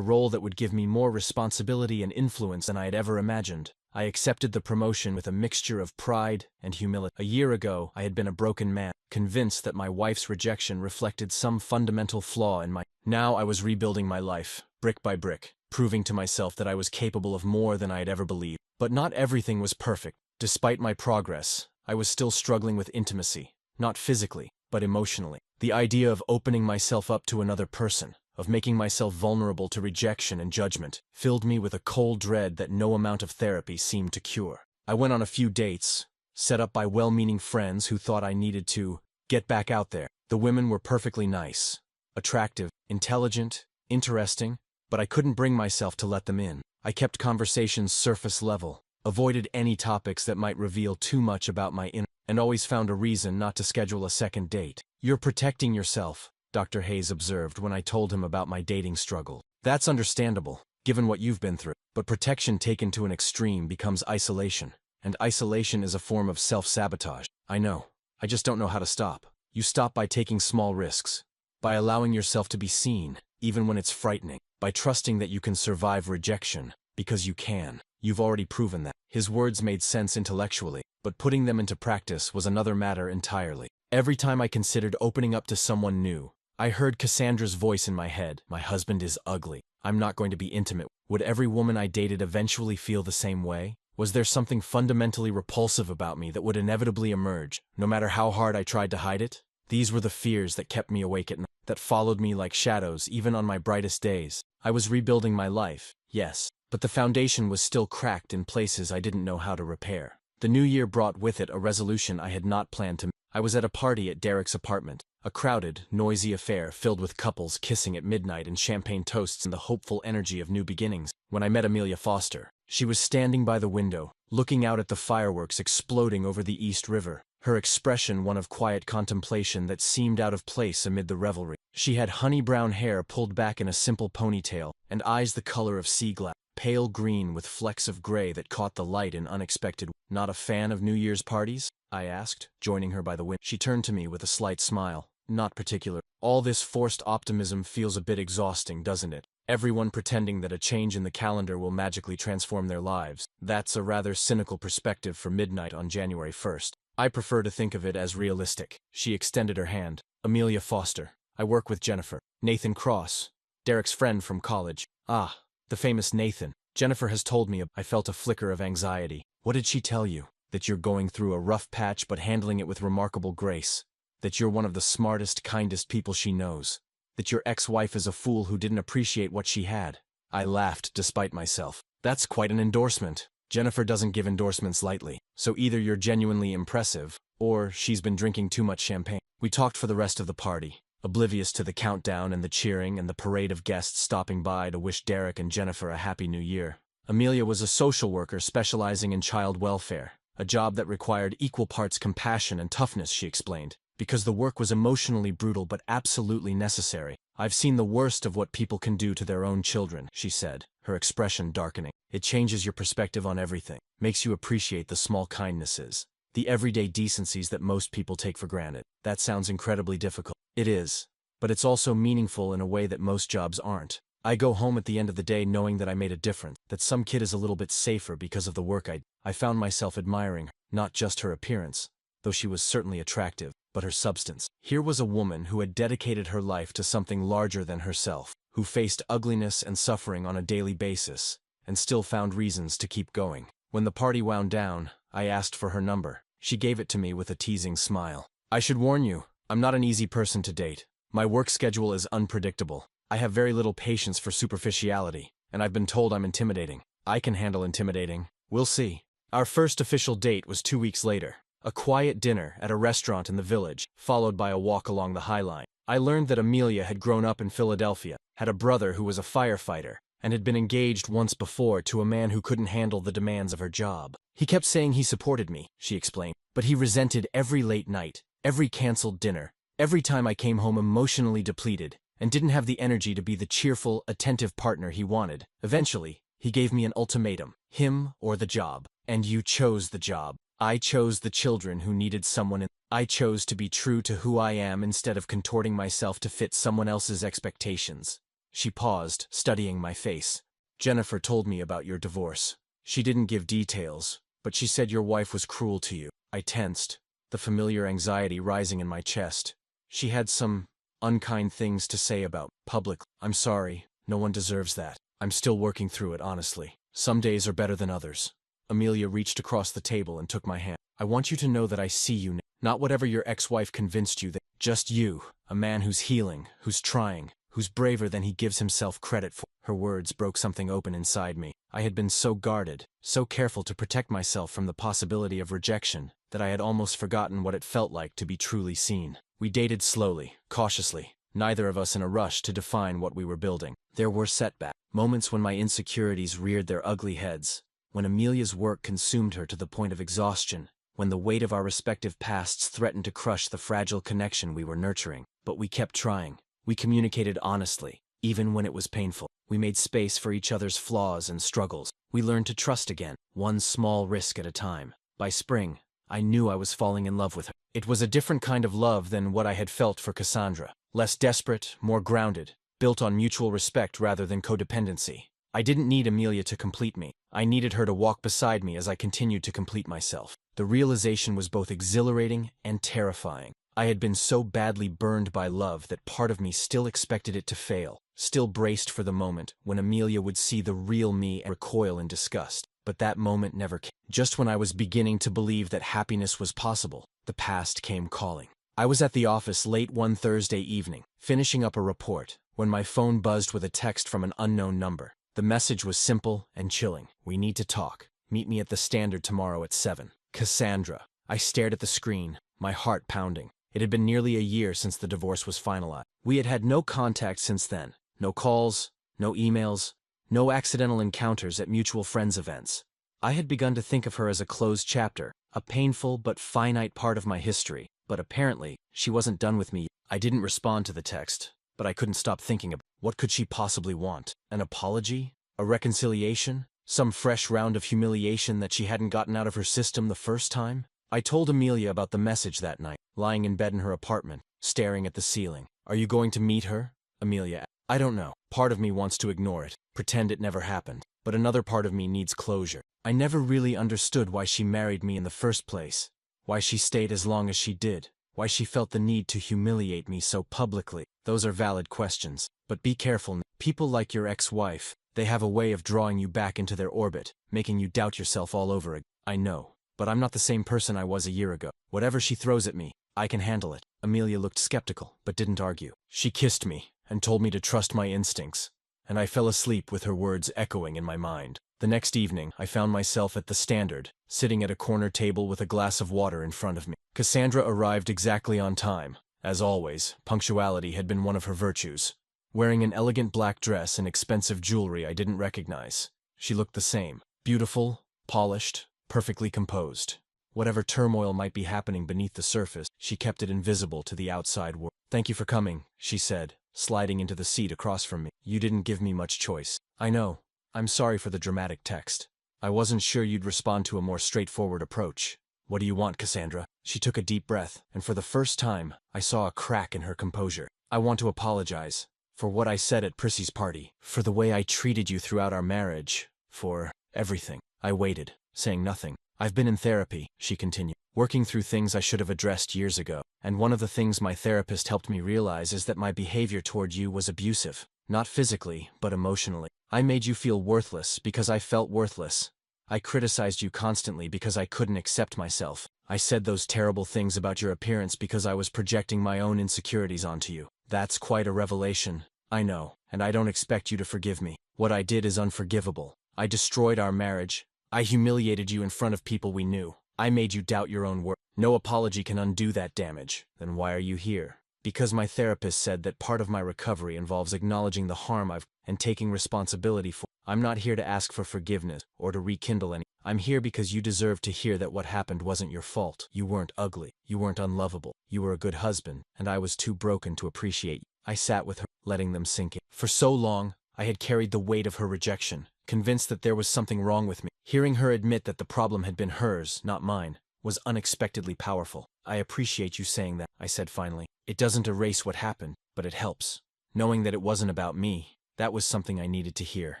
role that would give me more responsibility and influence than I had ever imagined. I accepted the promotion with a mixture of pride and humility. A year ago, I had been a broken man, convinced that my wife's rejection reflected some fundamental flaw in my. Now I was rebuilding my life, brick by brick, proving to myself that I was capable of more than I had ever believed. But not everything was perfect. Despite my progress, I was still struggling with intimacy, not physically, but emotionally. The idea of opening myself up to another person, of making myself vulnerable to rejection and judgment, filled me with a cold dread that no amount of therapy seemed to cure. I went on a few dates, set up by well-meaning friends who thought I needed to get back out there. The women were perfectly nice, attractive, intelligent, interesting, but I couldn't bring myself to let them in. I kept conversations surface level, avoided any topics that might reveal too much about my inner, and always found a reason not to schedule a second date. "You're protecting yourself," Dr. Hayes observed when I told him about my dating struggle. "That's understandable, given what you've been through. But protection taken to an extreme becomes isolation, and isolation is a form of self-sabotage." "I know. I just don't know how to stop." "You stop by taking small risks, by allowing yourself to be seen, even when it's frightening, by trusting that you can survive rejection, because you can. You've already proven that." His words made sense intellectually, but putting them into practice was another matter entirely. Every time I considered opening up to someone new, I heard Cassandra's voice in my head. "My husband is ugly. I'm not going to be intimate." Would every woman I dated eventually feel the same way? Was there something fundamentally repulsive about me that would inevitably emerge, no matter how hard I tried to hide it? These were the fears that kept me awake at night, that followed me like shadows even on my brightest days. I was rebuilding my life, yes, but the foundation was still cracked in places I didn't know how to repair. The new year brought with it a resolution I had not planned to make. I was at a party at Derek's apartment, a crowded, noisy affair filled with couples kissing at midnight and champagne toasts and the hopeful energy of new beginnings, when I met Amelia Foster. She was standing by the window, looking out at the fireworks exploding over the East River, her expression one of quiet contemplation that seemed out of place amid the revelry. She had honey-brown hair pulled back in a simple ponytail, and eyes the color of sea glass, pale green with flecks of gray that caught the light in unexpected ways. "Not a fan of New Year's parties?" I asked, joining her by the window. She turned to me with a slight smile. "Not particular." All this forced optimism feels a bit exhausting, doesn't it? Everyone pretending that a change in the calendar will magically transform their lives. That's a rather cynical perspective for midnight on January 1st. I prefer to think of it as realistic. She extended her hand. Amelia Foster. I work with Jennifer. Nathan Cross. Derek's friend from college. Ah, the famous Nathan. Jennifer has told me. I felt a flicker of anxiety. What did she tell you? That you're going through a rough patch but handling it with remarkable grace. That you're one of the smartest, kindest people she knows. That your ex-wife is a fool who didn't appreciate what she had. I laughed despite myself. That's quite an endorsement. Jennifer doesn't give endorsements lightly, so either you're genuinely impressive, or she's been drinking too much champagne. We talked for the rest of the party, oblivious to the countdown and the cheering and the parade of guests stopping by to wish Derek and Jennifer a happy new year. Amelia was a social worker specializing in child welfare, a job that required equal parts compassion and toughness, she explained. Because the work was emotionally brutal but absolutely necessary. I've seen the worst of what people can do to their own children, she said, her expression darkening. It changes your perspective on everything, makes you appreciate the small kindnesses, the everyday decencies that most people take for granted. That sounds incredibly difficult. It is. But it's also meaningful in a way that most jobs aren't. I go home at the end of the day knowing that I made a difference, that some kid is a little bit safer because of the work I did. I found myself admiring her, not just her appearance, though she was certainly attractive, but her substance. Here was a woman who had dedicated her life to something larger than herself, who faced ugliness and suffering on a daily basis, and still found reasons to keep going. When the party wound down, I asked for her number. She gave it to me with a teasing smile. I should warn you, I'm not an easy person to date. My work schedule is unpredictable. I have very little patience for superficiality, and I've been told I'm intimidating. I can handle intimidating. We'll see. Our first official date was 2 weeks later. A quiet dinner at a restaurant in the village, followed by a walk along the High Line. I learned that Amelia had grown up in Philadelphia, had a brother who was a firefighter, and had been engaged once before to a man who couldn't handle the demands of her job. He kept saying he supported me, she explained, but he resented every late night, every canceled dinner, every time I came home emotionally depleted, and didn't have the energy to be the cheerful, attentive partner he wanted. Eventually, he gave me an ultimatum, him or the job. And you chose the job. I chose the children who needed someone. I chose to be true to who I am instead of contorting myself to fit someone else's expectations. She paused, studying my face. Jennifer told me about your divorce. She didn't give details, but she said your wife was cruel to you. I tensed, the familiar anxiety rising in my chest. She had some unkind things to say about public. I'm sorry, no one deserves that. I'm still working through it, honestly. Some days are better than others. Amelia reached across the table and took my hand. I want you to know that I see you now. Not whatever your ex-wife convinced you that. Just you, a man who's healing, who's trying, who's braver than he gives himself credit for. Her words broke something open inside me. I had been so guarded, so careful to protect myself from the possibility of rejection, that I had almost forgotten what it felt like to be truly seen. We dated slowly, cautiously, neither of us in a rush to define what we were building. There were setbacks, moments when my insecurities reared their ugly heads, when Amelia's work consumed her to the point of exhaustion, when the weight of our respective pasts threatened to crush the fragile connection we were nurturing. But we kept trying. We communicated honestly, even when it was painful. We made space for each other's flaws and struggles. We learned to trust again, one small risk at a time. By spring, I knew I was falling in love with her. It was a different kind of love than what I had felt for Cassandra. Less desperate, more grounded, built on mutual respect rather than codependency. I didn't need Amelia to complete me. I needed her to walk beside me as I continued to complete myself. The realization was both exhilarating and terrifying. I had been so badly burned by love that part of me still expected it to fail, still braced for the moment when Amelia would see the real me and recoil in disgust. But that moment never came. Just when I was beginning to believe that happiness was possible, the past came calling. I was at the office late one Thursday evening, finishing up a report, when my phone buzzed with a text from an unknown number. The message was simple and chilling. We need to talk. Meet me at the Standard tomorrow at 7. Cassandra. I stared at the screen, my heart pounding. It had been nearly a year since the divorce was finalized. We had had no contact since then. No calls, no emails, no accidental encounters at mutual friends' events. I had begun to think of her as a closed chapter, a painful but finite part of my history. But apparently, she wasn't done with me. I didn't respond to the text, but I couldn't stop thinking about what could she possibly want? An apology? A reconciliation? Some fresh round of humiliation that she hadn't gotten out of her system the first time? I told Amelia about the message that night, lying in bed in her apartment, staring at the ceiling. Are you going to meet her? Amelia asked. I don't know. Part of me wants to ignore it, pretend it never happened. But another part of me needs closure. I never really understood why she married me in the first place. Why she stayed as long as she did. Why she felt the need to humiliate me so publicly. Those are valid questions. But be careful. People like your ex-wife, they have a way of drawing you back into their orbit, making you doubt yourself all over again. I know. But I'm not the same person I was a year ago. Whatever she throws at me, I can handle it. Amelia looked skeptical, but didn't argue. She kissed me and told me to trust my instincts, and I fell asleep with her words echoing in my mind. The next evening, I found myself at the Standard, sitting at a corner table with a glass of water in front of me. Cassandra arrived exactly on time. As always, punctuality had been one of her virtues. Wearing an elegant black dress and expensive jewelry I didn't recognize, she looked the same. Beautiful, polished, perfectly composed. Whatever turmoil might be happening beneath the surface, she kept it invisible to the outside world. Thank you for coming, she said, sliding into the seat across from me. You didn't give me much choice. I know. I'm sorry for the dramatic text. I wasn't sure you'd respond to a more straightforward approach. What do you want, Cassandra? She took a deep breath, and for the first time, I saw a crack in her composure. I want to apologize for what I said at Prissy's party, for the way I treated you throughout our marriage, for everything. I waited, saying nothing. I've been in therapy, she continued, working through things I should have addressed years ago, and one of the things my therapist helped me realize is that my behavior toward you was abusive, not physically, but emotionally. I made you feel worthless because I felt worthless. I criticized you constantly because I couldn't accept myself. I said those terrible things about your appearance because I was projecting my own insecurities onto you. That's quite a revelation, I know, and I don't expect you to forgive me. What I did is unforgivable. I destroyed our marriage. I humiliated you in front of people we knew. I made you doubt your own worth. No apology can undo that damage. Then why are you here? Because my therapist said that part of my recovery involves acknowledging the harm I've and taking responsibility for. I'm not here to ask for forgiveness or to rekindle any. I'm here because you deserve to hear that what happened wasn't your fault. You weren't ugly. You weren't unlovable. You were a good husband, and I was too broken to appreciate you. I sat with her, letting them sink in. For so long, I had carried the weight of her rejection, convinced that there was something wrong with me. Hearing her admit that the problem had been hers, not mine, was unexpectedly powerful. I appreciate you saying that, I said finally. It doesn't erase what happened, but it helps. Knowing that it wasn't about me, that was something I needed to hear.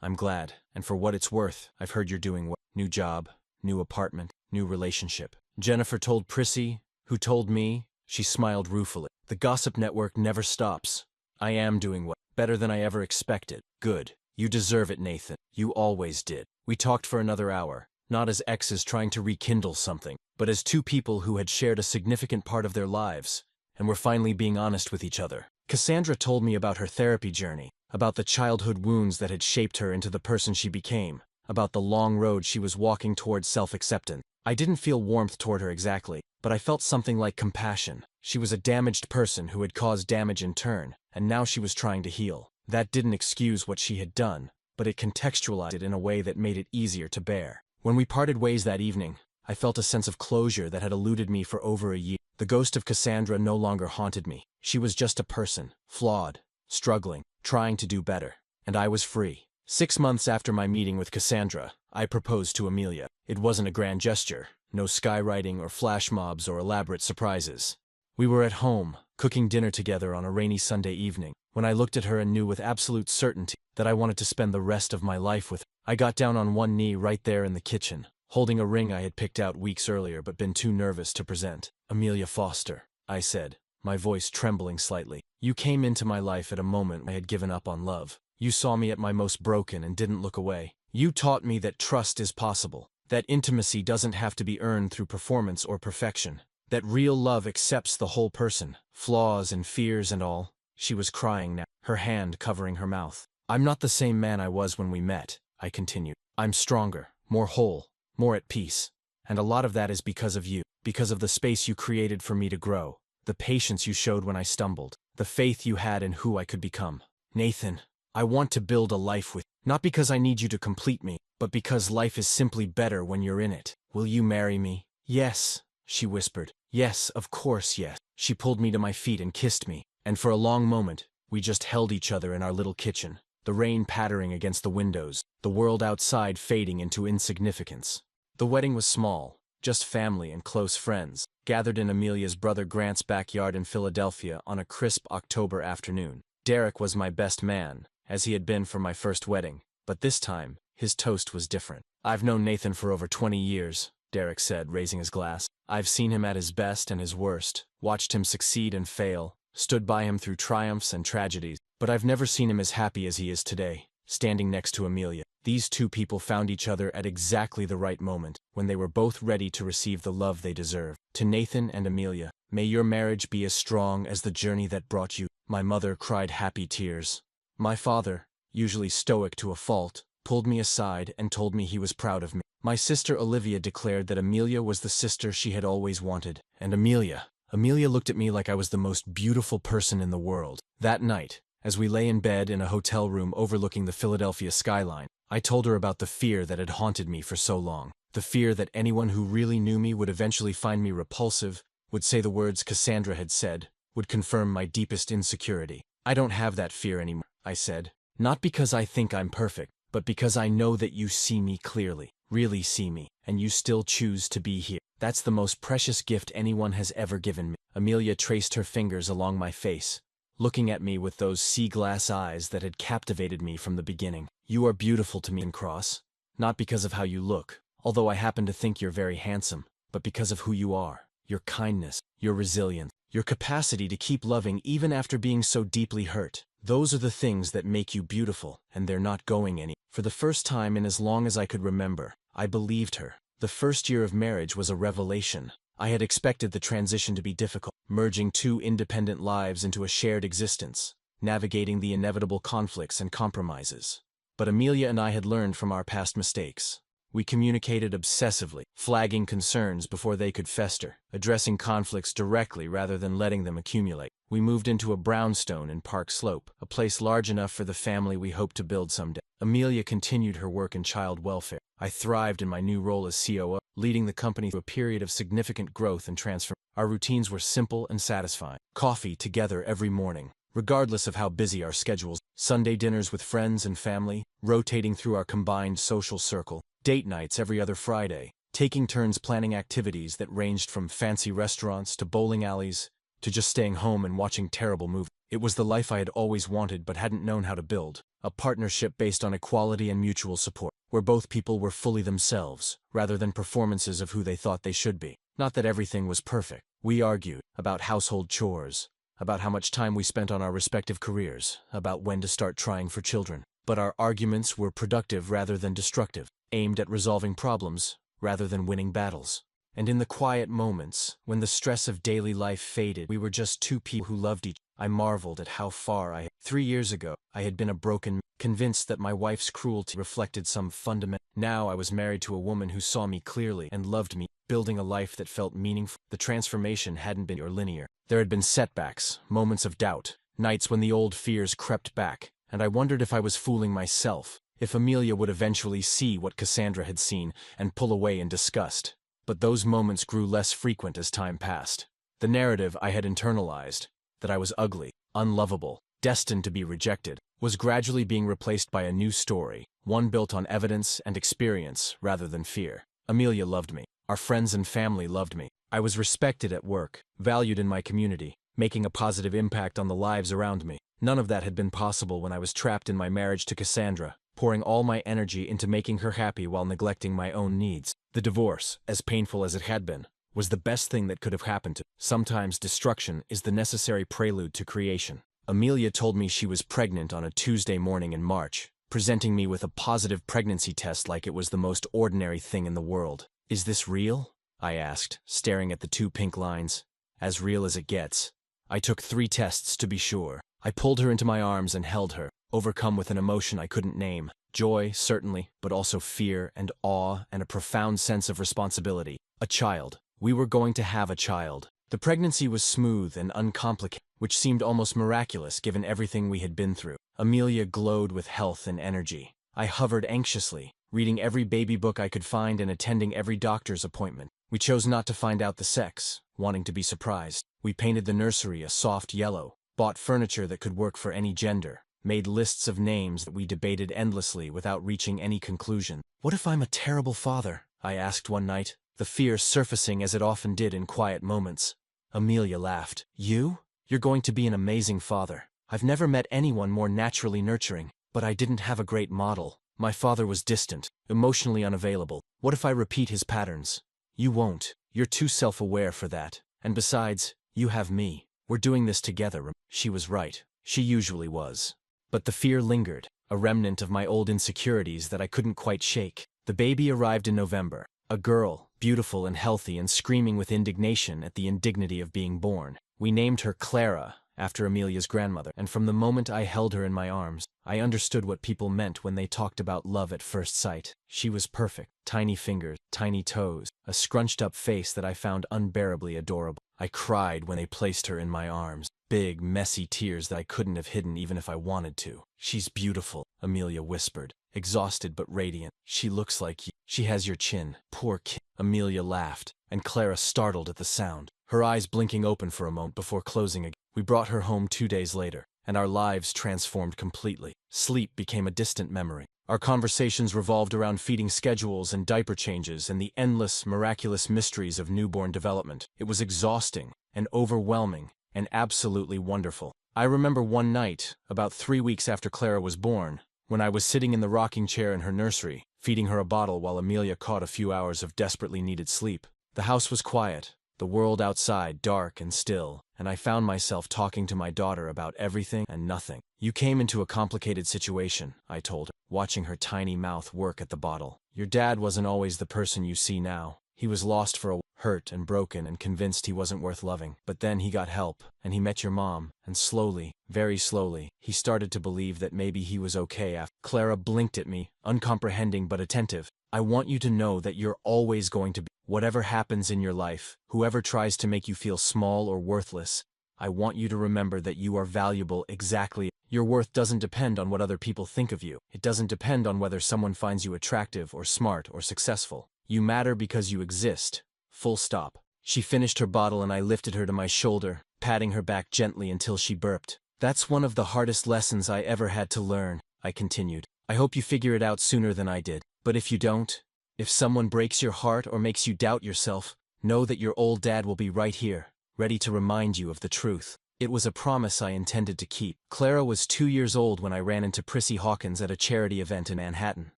I'm glad, and for what it's worth, I've heard you're doing well. New job, new apartment, new relationship. Jennifer told Prissy, who told me. She smiled ruefully. The gossip network never stops. I am doing well, better than I ever expected. Good. You deserve it, Nathan. You always did. We talked for another hour, not as exes trying to rekindle something, but as two people who had shared a significant part of their lives, and were finally being honest with each other. Cassandra told me about her therapy journey, about the childhood wounds that had shaped her into the person she became, about the long road she was walking towards self-acceptance. I didn't feel warmth toward her exactly, but I felt something like compassion. She was a damaged person who had caused damage in turn, and now she was trying to heal. That didn't excuse what she had done, but it contextualized it in a way that made it easier to bear. When we parted ways that evening, I felt a sense of closure that had eluded me for over a year. The ghost of Cassandra no longer haunted me. She was just a person, flawed, struggling, trying to do better, and I was free. 6 months after my meeting with Cassandra, I proposed to Amelia. It wasn't a grand gesture, no skywriting or flash mobs or elaborate surprises. We were at home, cooking dinner together on a rainy Sunday evening, when I looked at her and knew with absolute certainty that I wanted to spend the rest of my life with her. I got down on one knee right there in the kitchen, holding a ring I had picked out weeks earlier but been too nervous to present. Amelia Foster, I said, my voice trembling slightly. You came into my life at a moment I had given up on love. You saw me at my most broken and didn't look away. You taught me that trust is possible, that intimacy doesn't have to be earned through performance or perfection, that real love accepts the whole person, flaws and fears and all. She was crying now, her hand covering her mouth. I'm not the same man I was when we met, I continued. I'm stronger, more whole, more at peace. And a lot of that is because of you, because of the space you created for me to grow, the patience you showed when I stumbled, the faith you had in who I could become. Nathan, I want to build a life with you, not because I need you to complete me, but because life is simply better when you're in it. Will you marry me? Yes, she whispered. Yes, of course, yes. She pulled me to my feet and kissed me, and for a long moment, we just held each other in our little kitchen, the rain pattering against the windows, the world outside fading into insignificance. The wedding was small, just family and close friends, gathered in Amelia's brother Grant's backyard in Philadelphia on a crisp October afternoon. Derek was my best man, as he had been for my first wedding, but this time, his toast was different. "I've known Nathan for over 20 years, Derek said, raising his glass. "I've seen him at his best and his worst, watched him succeed and fail, stood by him through triumphs and tragedies, but I've never seen him as happy as he is today, standing next to Amelia." These two people found each other at exactly the right moment, when they were both ready to receive the love they deserve. To Nathan and Amelia, "May your marriage be as strong as the journey that brought you." My mother cried happy tears. My father, usually stoic to a fault, pulled me aside and told me he was proud of me. My sister Olivia declared that Amelia was the sister she had always wanted. And Amelia looked at me like I was the most beautiful person in the world. That night, as we lay in bed in a hotel room overlooking the Philadelphia skyline, I told her about the fear that had haunted me for so long. The fear that anyone who really knew me would eventually find me repulsive, would say the words Cassandra had said, would confirm my deepest insecurity. "I don't have that fear anymore," I said. "Not because I think I'm perfect, but because I know that you see me clearly, really see me, and you still choose to be here. That's the most precious gift anyone has ever given me." Amelia traced her fingers along my face, looking at me with those sea-glass eyes that had captivated me from the beginning. "You are beautiful to me, Cross, not because of how you look, although I happen to think you're very handsome, but because of who you are, your kindness, your resilience, your capacity to keep loving even after being so deeply hurt. Those are the things that make you beautiful, and they're not going any." For the first time in as long as I could remember, I believed her. The first year of marriage was a revelation. I had expected the transition to be difficult, merging two independent lives into a shared existence, navigating the inevitable conflicts and compromises. But Amelia and I had learned from our past mistakes. We communicated obsessively, flagging concerns before they could fester, addressing conflicts directly rather than letting them accumulate. We moved into a brownstone in Park Slope, a place large enough for the family we hoped to build someday. Amelia continued her work in child welfare. I thrived in my new role as COO, leading the company through a period of significant growth and transformation. Our routines were simple and satisfying. Coffee together every morning, regardless of how busy our schedules. Sunday dinners with friends and family, rotating through our combined social circle. Date nights every other Friday, taking turns planning activities that ranged from fancy restaurants to bowling alleys, to just staying home and watching terrible movies. It was the life I had always wanted but hadn't known how to build. A partnership based on equality and mutual support, where both people were fully themselves, rather than performances of who they thought they should be. Not that everything was perfect. We argued about household chores, about how much time we spent on our respective careers, about when to start trying for children. But our arguments were productive rather than destructive, aimed at resolving problems rather than winning battles. And in the quiet moments, when the stress of daily life faded, we were just two people who loved each other. I marveled at how far I had. 3 years ago, I had been a broken man, convinced that my wife's cruelty reflected some fundamental. Now I was married to a woman who saw me clearly and loved me, building a life that felt meaningful. The transformation hadn't been linear. There had been setbacks, moments of doubt, nights when the old fears crept back, and I wondered if I was fooling myself, if Amelia would eventually see what Cassandra had seen and pull away in disgust. But those moments grew less frequent as time passed. The narrative I had internalized, that I was ugly, unlovable, destined to be rejected, was gradually being replaced by a new story, one built on evidence and experience rather than fear. Amelia loved me. Our friends and family loved me. I was respected at work, valued in my community, making a positive impact on the lives around me. None of that had been possible when I was trapped in my marriage to Cassandra, pouring all my energy into making her happy while neglecting my own needs. The divorce, as painful as it had been, was the best thing that could have happened to me. Sometimes destruction is the necessary prelude to creation. Amelia told me she was pregnant on a Tuesday morning in March, presenting me with a positive pregnancy test like it was the most ordinary thing in the world. "Is this real?" I asked, staring at the 2 pink lines. "As real as it gets." I took 3 tests to be sure. I pulled her into my arms and held her, overcome with an emotion I couldn't name. Joy, certainly, but also fear and awe and a profound sense of responsibility. A child. We were going to have a child. The pregnancy was smooth and uncomplicated, which seemed almost miraculous given everything we had been through. Amelia glowed with health and energy. I hovered anxiously, reading every baby book I could find and attending every doctor's appointment. We chose not to find out the sex, wanting to be surprised. We painted the nursery a soft yellow, bought furniture that could work for any gender, made lists of names that we debated endlessly without reaching any conclusion. "What if I'm a terrible father?" I asked one night. the fear surfacing as it often did in quiet moments. Amelia laughed. You? You're going to be an amazing father. I've never met anyone more naturally nurturing, but I didn't have a great model. My father was distant, emotionally unavailable. What if I repeat his patterns? You won't. You're too self-aware for that. And besides, you have me. We're doing this together. She was right. She usually was. But the fear lingered, a remnant of my old insecurities that I couldn't quite shake. The baby arrived in November. A girl, beautiful and healthy and screaming with indignation at the indignity of being born. We named her Clara, after Amelia's grandmother, and from the moment I held her in my arms, I understood what people meant when they talked about love at first sight. She was perfect. Tiny fingers, tiny toes, a scrunched-up face that I found unbearably adorable. I cried when they placed her in my arms. Big, messy tears that I couldn't have hidden even if I wanted to. She's beautiful, Amelia whispered, exhausted but radiant. She looks like you. She has your chin. Poor kid. Amelia laughed, and Clara startled at the sound, her eyes blinking open for a moment before closing again. We brought her home 2 days later, and our lives transformed completely. Sleep became a distant memory. Our conversations revolved around feeding schedules and diaper changes and the endless, miraculous mysteries of newborn development. It was exhausting and overwhelming and absolutely wonderful. I remember one night, about 3 weeks after Clara was born, when I was sitting in the rocking chair in her nursery, feeding her a bottle while Amelia caught a few hours of desperately needed sleep. The house was quiet, the world outside dark and still, and I found myself talking to my daughter about everything and nothing. You came into a complicated situation, I told her, watching her tiny mouth work at the bottle. Your dad wasn't always the person you see now. He was lost for a while, hurt and broken and convinced he wasn't worth loving. But then he got help, and he met your mom, and slowly, very slowly, he started to believe that maybe he was okay after. Clara blinked at me, uncomprehending but attentive. I want you to know that you're always going to be. Whatever happens in your life, whoever tries to make you feel small or worthless, I want you to remember that you are valuable exactly. Your worth doesn't depend on what other people think of you. It doesn't depend on whether someone finds you attractive or smart or successful. You matter because you exist. Full stop. She finished her bottle and I lifted her to my shoulder, patting her back gently until she burped. That's one of the hardest lessons I ever had to learn, I continued. I hope you figure it out sooner than I did. But if you don't, if someone breaks your heart or makes you doubt yourself, know that your old dad will be right here, ready to remind you of the truth. It was a promise I intended to keep. Clara was 2 years old when I ran into Prissy Hawkins at a charity event in Manhattan.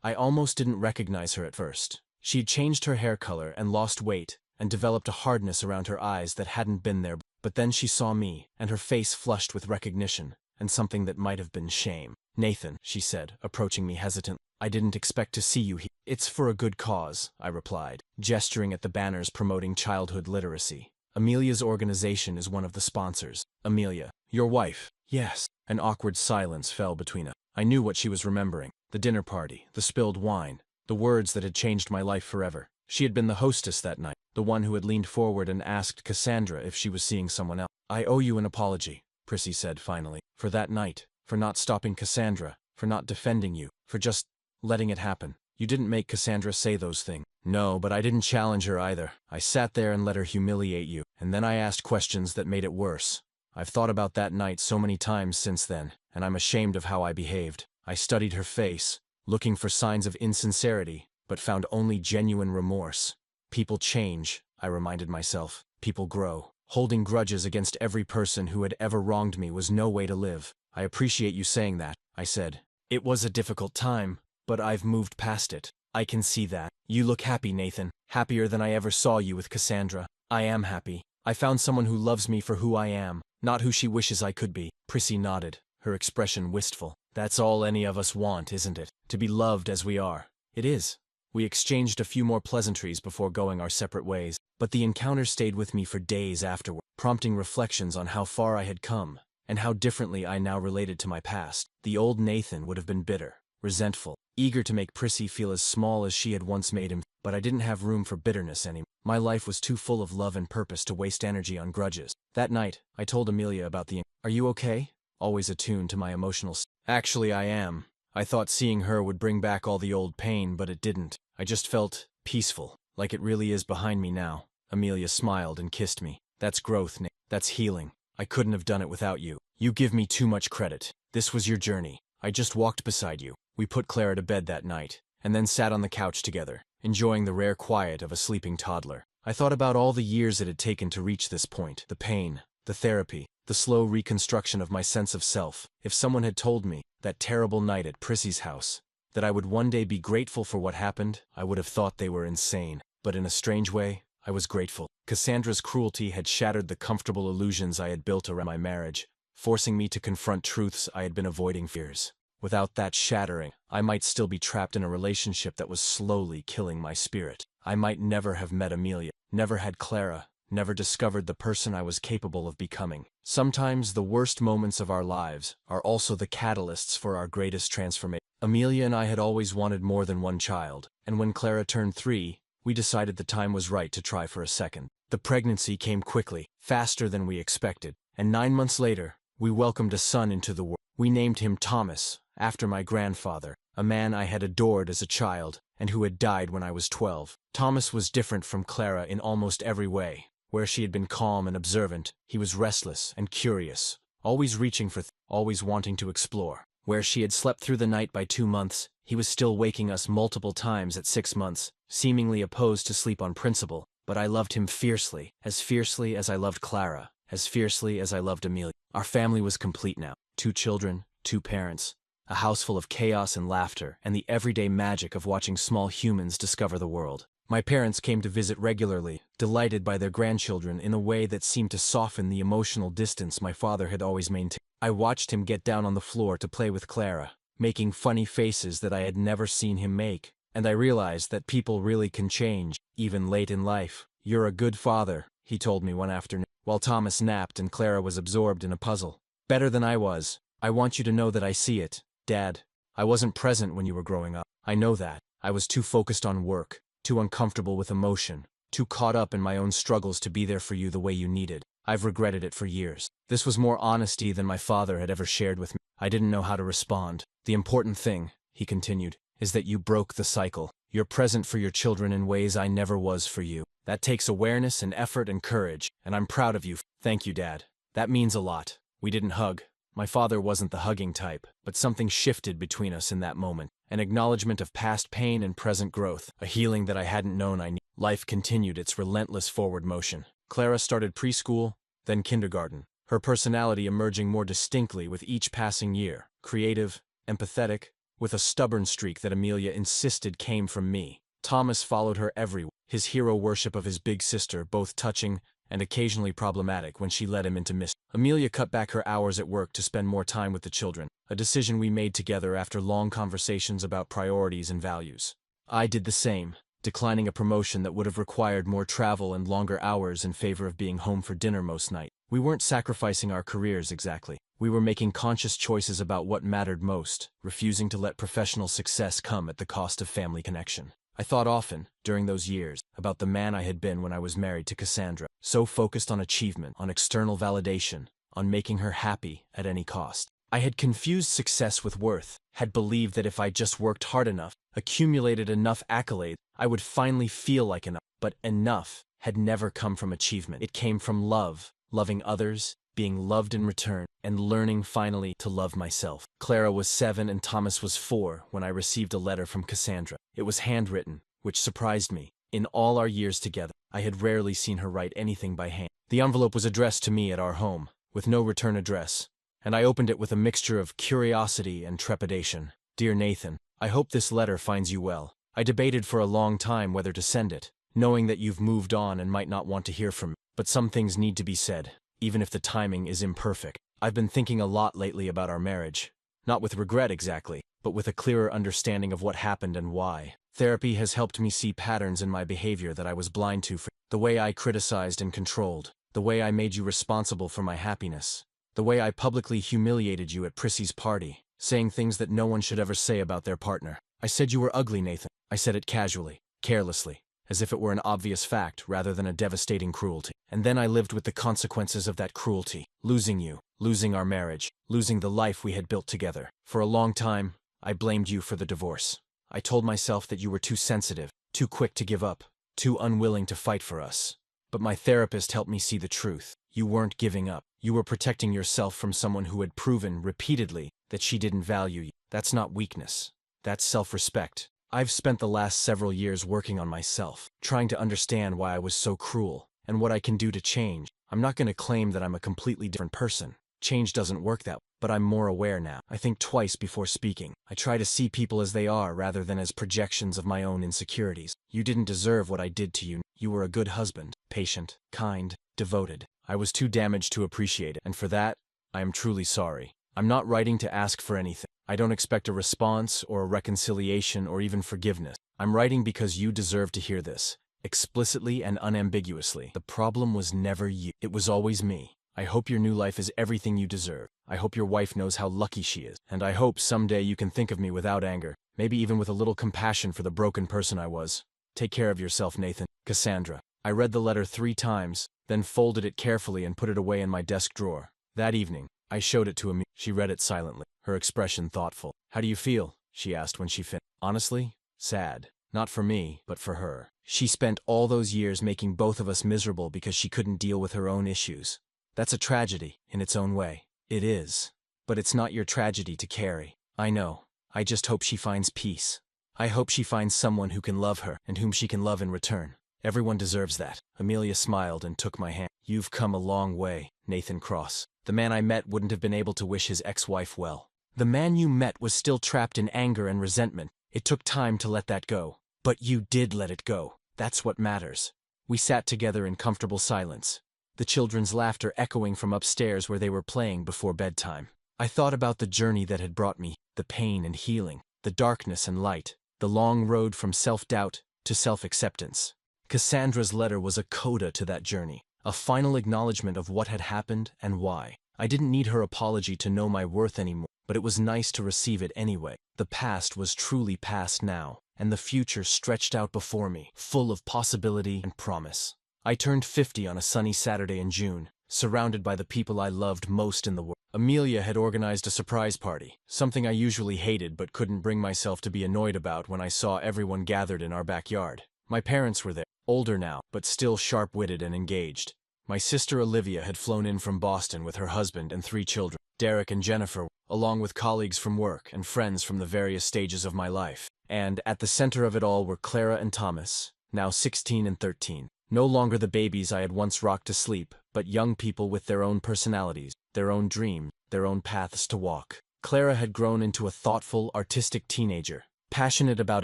I almost didn't recognize her at first. She'd changed her hair color and lost weight, and developed a hardness around her eyes that hadn't been there. But then she saw me, and her face flushed with recognition, and something that might have been shame. Nathan, she said, approaching me hesitantly. I didn't expect to see you here. It's for a good cause, I replied, gesturing at the banners promoting childhood literacy. Amelia's organization is one of the sponsors. Amelia, your wife. Yes. An awkward silence fell between us. I knew what she was remembering. The dinner party, the spilled wine, the words that had changed my life forever. She had been the hostess that night, the one who had leaned forward and asked Cassandra if she was seeing someone else. I owe you an apology, Prissy said finally, for that night, for not stopping Cassandra, for not defending you, for just letting it happen. You didn't make Cassandra say those things. No, but I didn't challenge her either. I sat there and let her humiliate you, and then I asked questions that made it worse. I've thought about that night so many times since then, and I'm ashamed of how I behaved. I studied her face, looking for signs of insincerity, but found only genuine remorse. People change, I reminded myself. People grow. Holding grudges against every person who had ever wronged me was no way to live. I appreciate you saying that, I said. It was a difficult time, but I've moved past it. I can see that. You look happy, Nathan. Happier than I ever saw you with Cassandra. I am happy. I found someone who loves me for who I am, not who she wishes I could be. Prissy nodded, her expression wistful. That's all any of us want, isn't it? To be loved as we are. It is. We exchanged a few more pleasantries before going our separate ways, but the encounter stayed with me for days afterward, prompting reflections on how far I had come, and how differently I now related to my past. The old Nathan would have been bitter, resentful, eager to make Prissy feel as small as she had once made him, but I didn't have room for bitterness anymore. My life was too full of love and purpose to waste energy on grudges. That night, I told Amelia about the Are you okay? Always attuned to my emotional Actually, I am. I thought seeing her would bring back all the old pain, but it didn't. I just felt peaceful, like it really is behind me now. Amelia smiled and kissed me. That's growth, Nick. That's healing. I couldn't have done it without you. You give me too much credit. This was your journey. I just walked beside you. We put Clara to bed that night, and then sat on the couch together, enjoying the rare quiet of a sleeping toddler. I thought about all the years it had taken to reach this point, the pain, the therapy, the slow reconstruction of my sense of self. If someone had told me, that terrible night at Prissy's house, that I would one day be grateful for what happened, I would have thought they were insane. But in a strange way, I was grateful. Cassandra's cruelty had shattered the comfortable illusions I had built around my marriage, forcing me to confront truths I had been avoiding for years. Without that shattering, I might still be trapped in a relationship that was slowly killing my spirit. I might never have met Amelia, never had Clara, never discovered the person I was capable of becoming. Sometimes the worst moments of our lives are also the catalysts for our greatest transformation. Amelia and I had always wanted more than one child, and when Clara turned 3, we decided the time was right to try for a second. The pregnancy came quickly, faster than we expected, and 9 months later, we welcomed a son into the world. We named him Thomas, after my grandfather, a man I had adored as a child and who had died when I was 12. Thomas was different from Clara in almost every way. Where she had been calm and observant, he was restless and curious, always reaching for always wanting to explore. Where she had slept through the night by 2 months, he was still waking us multiple times at 6 months, seemingly opposed to sleep on principle. But I loved him fiercely as I loved Clara, as fiercely as I loved Amelia. Our family was complete now. 2 children, 2 parents, a house full of chaos and laughter, and the everyday magic of watching small humans discover the world. My parents came to visit regularly, delighted by their grandchildren in a way that seemed to soften the emotional distance my father had always maintained. I watched him get down on the floor to play with Clara, making funny faces that I had never seen him make, and I realized that people really can change, even late in life. "You're a good father," he told me one afternoon, while Thomas napped and Clara was absorbed in a puzzle. "Better than I was. I want you to know that I see it, Dad. I wasn't present when you were growing up. I know that. I was too focused on work, too uncomfortable with emotion, too caught up in my own struggles to be there for you the way you needed. I've regretted it for years." This was more honesty than my father had ever shared with me. I didn't know how to respond. "The important thing," he continued, "is that you broke the cycle. You're present for your children in ways I never was for you. That takes awareness and effort and courage, and I'm proud of you." "Thank you, Dad. That means a lot." We didn't hug. My father wasn't the hugging type, but something shifted between us in that moment. An acknowledgement of past pain and present growth, a healing that I hadn't known I needed. Life continued its relentless forward motion. Clara started preschool, then kindergarten, her personality emerging more distinctly with each passing year, creative, empathetic, with a stubborn streak that Amelia insisted came from me. Thomas followed her everywhere, his hero worship of his big sister both touching and occasionally problematic when she led him into mischief. Amelia cut back her hours at work to spend more time with the children, a decision we made together after long conversations about priorities and values. I did the same, declining a promotion that would have required more travel and longer hours in favor of being home for dinner most nights. We weren't sacrificing our careers exactly. We were making conscious choices about what mattered most, refusing to let professional success come at the cost of family connection. I thought often, during those years, about the man I had been when I was married to Cassandra, so focused on achievement, on external validation, on making her happy at any cost. I had confused success with worth, had believed that if I just worked hard enough, accumulated enough accolades, I would finally feel like enough. But enough had never come from achievement. It came from love, loving others, being loved in return, and learning finally to love myself. Clara was 7 and Thomas was 4 when I received a letter from Cassandra. It was handwritten, which surprised me. In all our years together, I had rarely seen her write anything by hand. The envelope was addressed to me at our home, with no return address, and I opened it with a mixture of curiosity and trepidation. "Dear Nathan, I hope this letter finds you well. I debated for a long time whether to send it, knowing that you've moved on and might not want to hear from me. But some things need to be said, even if the timing is imperfect. I've been thinking a lot lately about our marriage. Not with regret exactly, but with a clearer understanding of what happened and why. Therapy has helped me see patterns in my behavior that I was blind to. The way I criticized and controlled, the way I made you responsible for my happiness, the way I publicly humiliated you at Prissy's party, saying things that no one should ever say about their partner. I said you were ugly, Nathan. I said it casually, carelessly, as if it were an obvious fact rather than a devastating cruelty. And then I lived with the consequences of that cruelty, losing you, losing our marriage, losing the life we had built together. For a long time, I blamed you for the divorce. I told myself that you were too sensitive, too quick to give up, too unwilling to fight for us. But my therapist helped me see the truth. You weren't giving up. You were protecting yourself from someone who had proven repeatedly that she didn't value you. That's not weakness. That's self-respect. I've spent the last several years working on myself, trying to understand why I was so cruel, and what I can do to change. I'm not going to claim that I'm a completely different person. Change doesn't work that way, but I'm more aware now. I think twice before speaking. I try to see people as they are rather than as projections of my own insecurities. You didn't deserve what I did to you. You were a good husband, patient, kind, devoted. I was too damaged to appreciate it, and for that, I am truly sorry. I'm not writing to ask for anything. I don't expect a response or a reconciliation or even forgiveness. I'm writing because you deserve to hear this, explicitly and unambiguously. The problem was never you. It was always me. I hope your new life is everything you deserve. I hope your wife knows how lucky she is. And I hope someday you can think of me without anger, maybe even with a little compassion for the broken person I was. Take care of yourself, Nathan. Cassandra. I read the letter 3 times, then folded it carefully and put it away in my desk drawer. That evening, I showed it to Amelia. She read it silently, her expression thoughtful. How do you feel? She asked when she finished. Honestly, sad. Not for me, but for her. She spent all those years making both of us miserable because she couldn't deal with her own issues. That's a tragedy, in its own way. It is. But it's not your tragedy to carry. I know. I just hope she finds peace. I hope she finds someone who can love her and whom she can love in return. Everyone deserves that. Amelia smiled and took my hand. You've come a long way, Nathan Cross. The man I met wouldn't have been able to wish his ex-wife well. The man you met was still trapped in anger and resentment. It took time to let that go. But you did let it go. That's what matters. We sat together in comfortable silence, the children's laughter echoing from upstairs where they were playing before bedtime. I thought about the journey that had brought me, the pain and healing, the darkness and light, the long road from self-doubt to self-acceptance. Cassandra's letter was a coda to that journey, a final acknowledgement of what had happened and why. I didn't need her apology to know my worth anymore, but it was nice to receive it anyway. The past was truly past now, and the future stretched out before me, full of possibility and promise. I turned 50 on a sunny Saturday in June, surrounded by the people I loved most in the world. Amelia had organized a surprise party, something I usually hated but couldn't bring myself to be annoyed about when I saw everyone gathered in our backyard. My parents were there, older now, but still sharp-witted and engaged. My sister Olivia had flown in from Boston with her husband and 3 children. Derek and Jennifer, along with colleagues from work and friends from the various stages of my life. And at the center of it all were Clara and Thomas, now 16 and 13. No longer the babies I had once rocked to sleep, but young people with their own personalities, their own dreams, their own paths to walk. Clara had grown into a thoughtful, artistic teenager, passionate about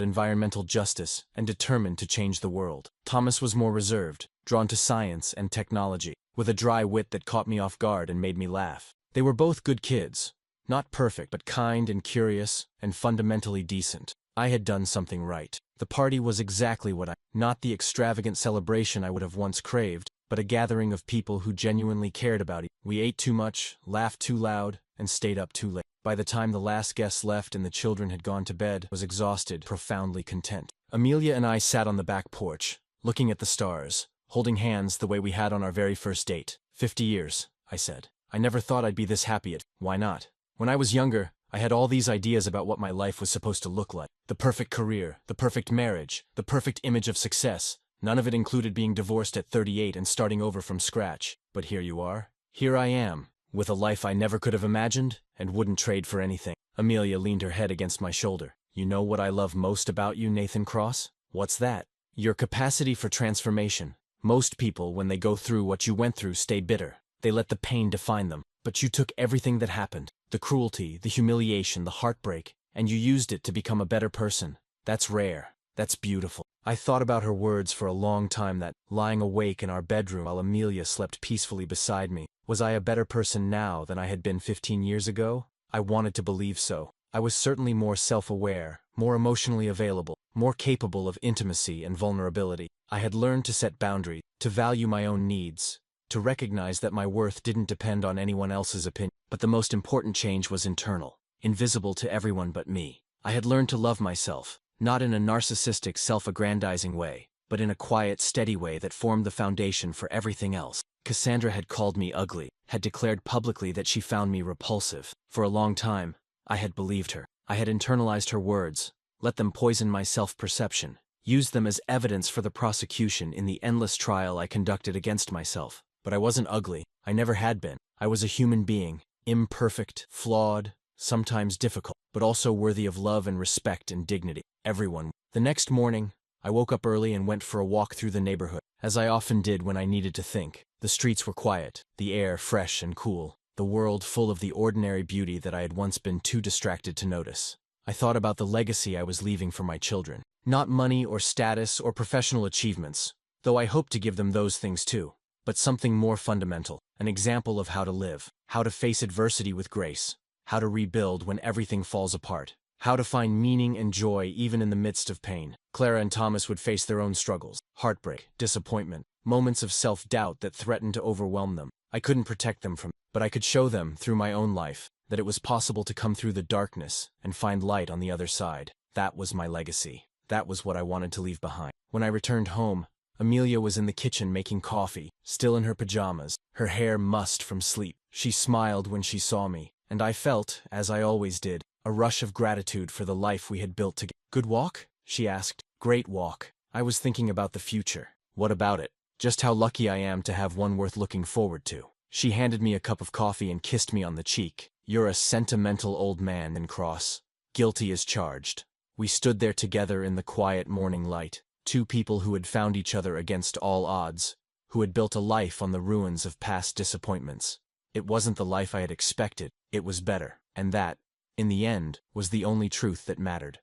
environmental justice and determined to change the world. Thomas was more reserved, drawn to science and technology, with a dry wit that caught me off guard and made me laugh. They were both good kids, not perfect, but kind and curious and fundamentally decent. I had done something right. The party was exactly what not the extravagant celebration I would have once craved, but a gathering of people who genuinely cared about it. We ate too much, laughed too loud, and stayed up too late. By the time the last guests left and the children had gone to bed, I was exhausted, profoundly content. Amelia and I sat on the back porch, looking at the stars, holding hands the way we had on our very first date. 50 years, I said. I never thought I'd be this happy Why not? When I was younger, I had all these ideas about what my life was supposed to look like. The perfect career, the perfect marriage, the perfect image of success. None of it included being divorced at 38 and starting over from scratch. But here you are. Here I am, with a life I never could have imagined and wouldn't trade for anything. Amelia leaned her head against my shoulder. You know what I love most about you, Nathan Cross? What's that? Your capacity for transformation. Most people, when they go through what you went through, stay bitter. They let the pain define them. But you took everything that happened, the cruelty, the humiliation, the heartbreak, and you used it to become a better person. That's rare. That's beautiful. I thought about her words for a long time, that, lying awake in our bedroom while Amelia slept peacefully beside me. Was I a better person now than I had been 15 years ago? I wanted to believe so. I was certainly more self-aware, more emotionally available, more capable of intimacy and vulnerability. I had learned to set boundaries, to value my own needs, to recognize that my worth didn't depend on anyone else's opinion. But the most important change was internal, invisible to everyone but me. I had learned to love myself, not in a narcissistic, self-aggrandizing way, but in a quiet, steady way that formed the foundation for everything else. Cassandra had called me ugly, had declared publicly that she found me repulsive. For a long time, I had believed her. I had internalized her words, let them poison my self-perception, used them as evidence for the prosecution in the endless trial I conducted against myself. But I wasn't ugly. I never had been. I was a human being, imperfect, flawed, sometimes difficult, but also worthy of love and respect and dignity. Everyone. The next morning, I woke up early and went for a walk through the neighborhood, as I often did when I needed to think. The streets were quiet, the air fresh and cool, the world full of the ordinary beauty that I had once been too distracted to notice. I thought about the legacy I was leaving for my children. Not money or status or professional achievements, though I hope to give them those things too, but something more fundamental, an example of how to live, how to face adversity with grace, how to rebuild when everything falls apart, how to find meaning and joy even in the midst of pain. Clara and Thomas would face their own struggles, heartbreak, disappointment, moments of self-doubt that threatened to overwhelm them. I couldn't protect them from, but I could show them, through my own life, that it was possible to come through the darkness and find light on the other side. That was my legacy. That was what I wanted to leave behind. When I returned home, Amelia was in the kitchen making coffee, still in her pajamas, her hair mussed from sleep. She smiled when she saw me, and I felt, as I always did, a rush of gratitude for the life we had built together. "Good walk?" she asked. "Great walk." I was thinking about the future. What about it? Just how lucky I am to have one worth looking forward to. She handed me a cup of coffee and kissed me on the cheek. "You're a sentimental old man, and Cross. Guilty as charged." We stood there together in the quiet morning light, two people who had found each other against all odds, who had built a life on the ruins of past disappointments. It wasn't the life I had expected, it was better, and that, in the end, was the only truth that mattered.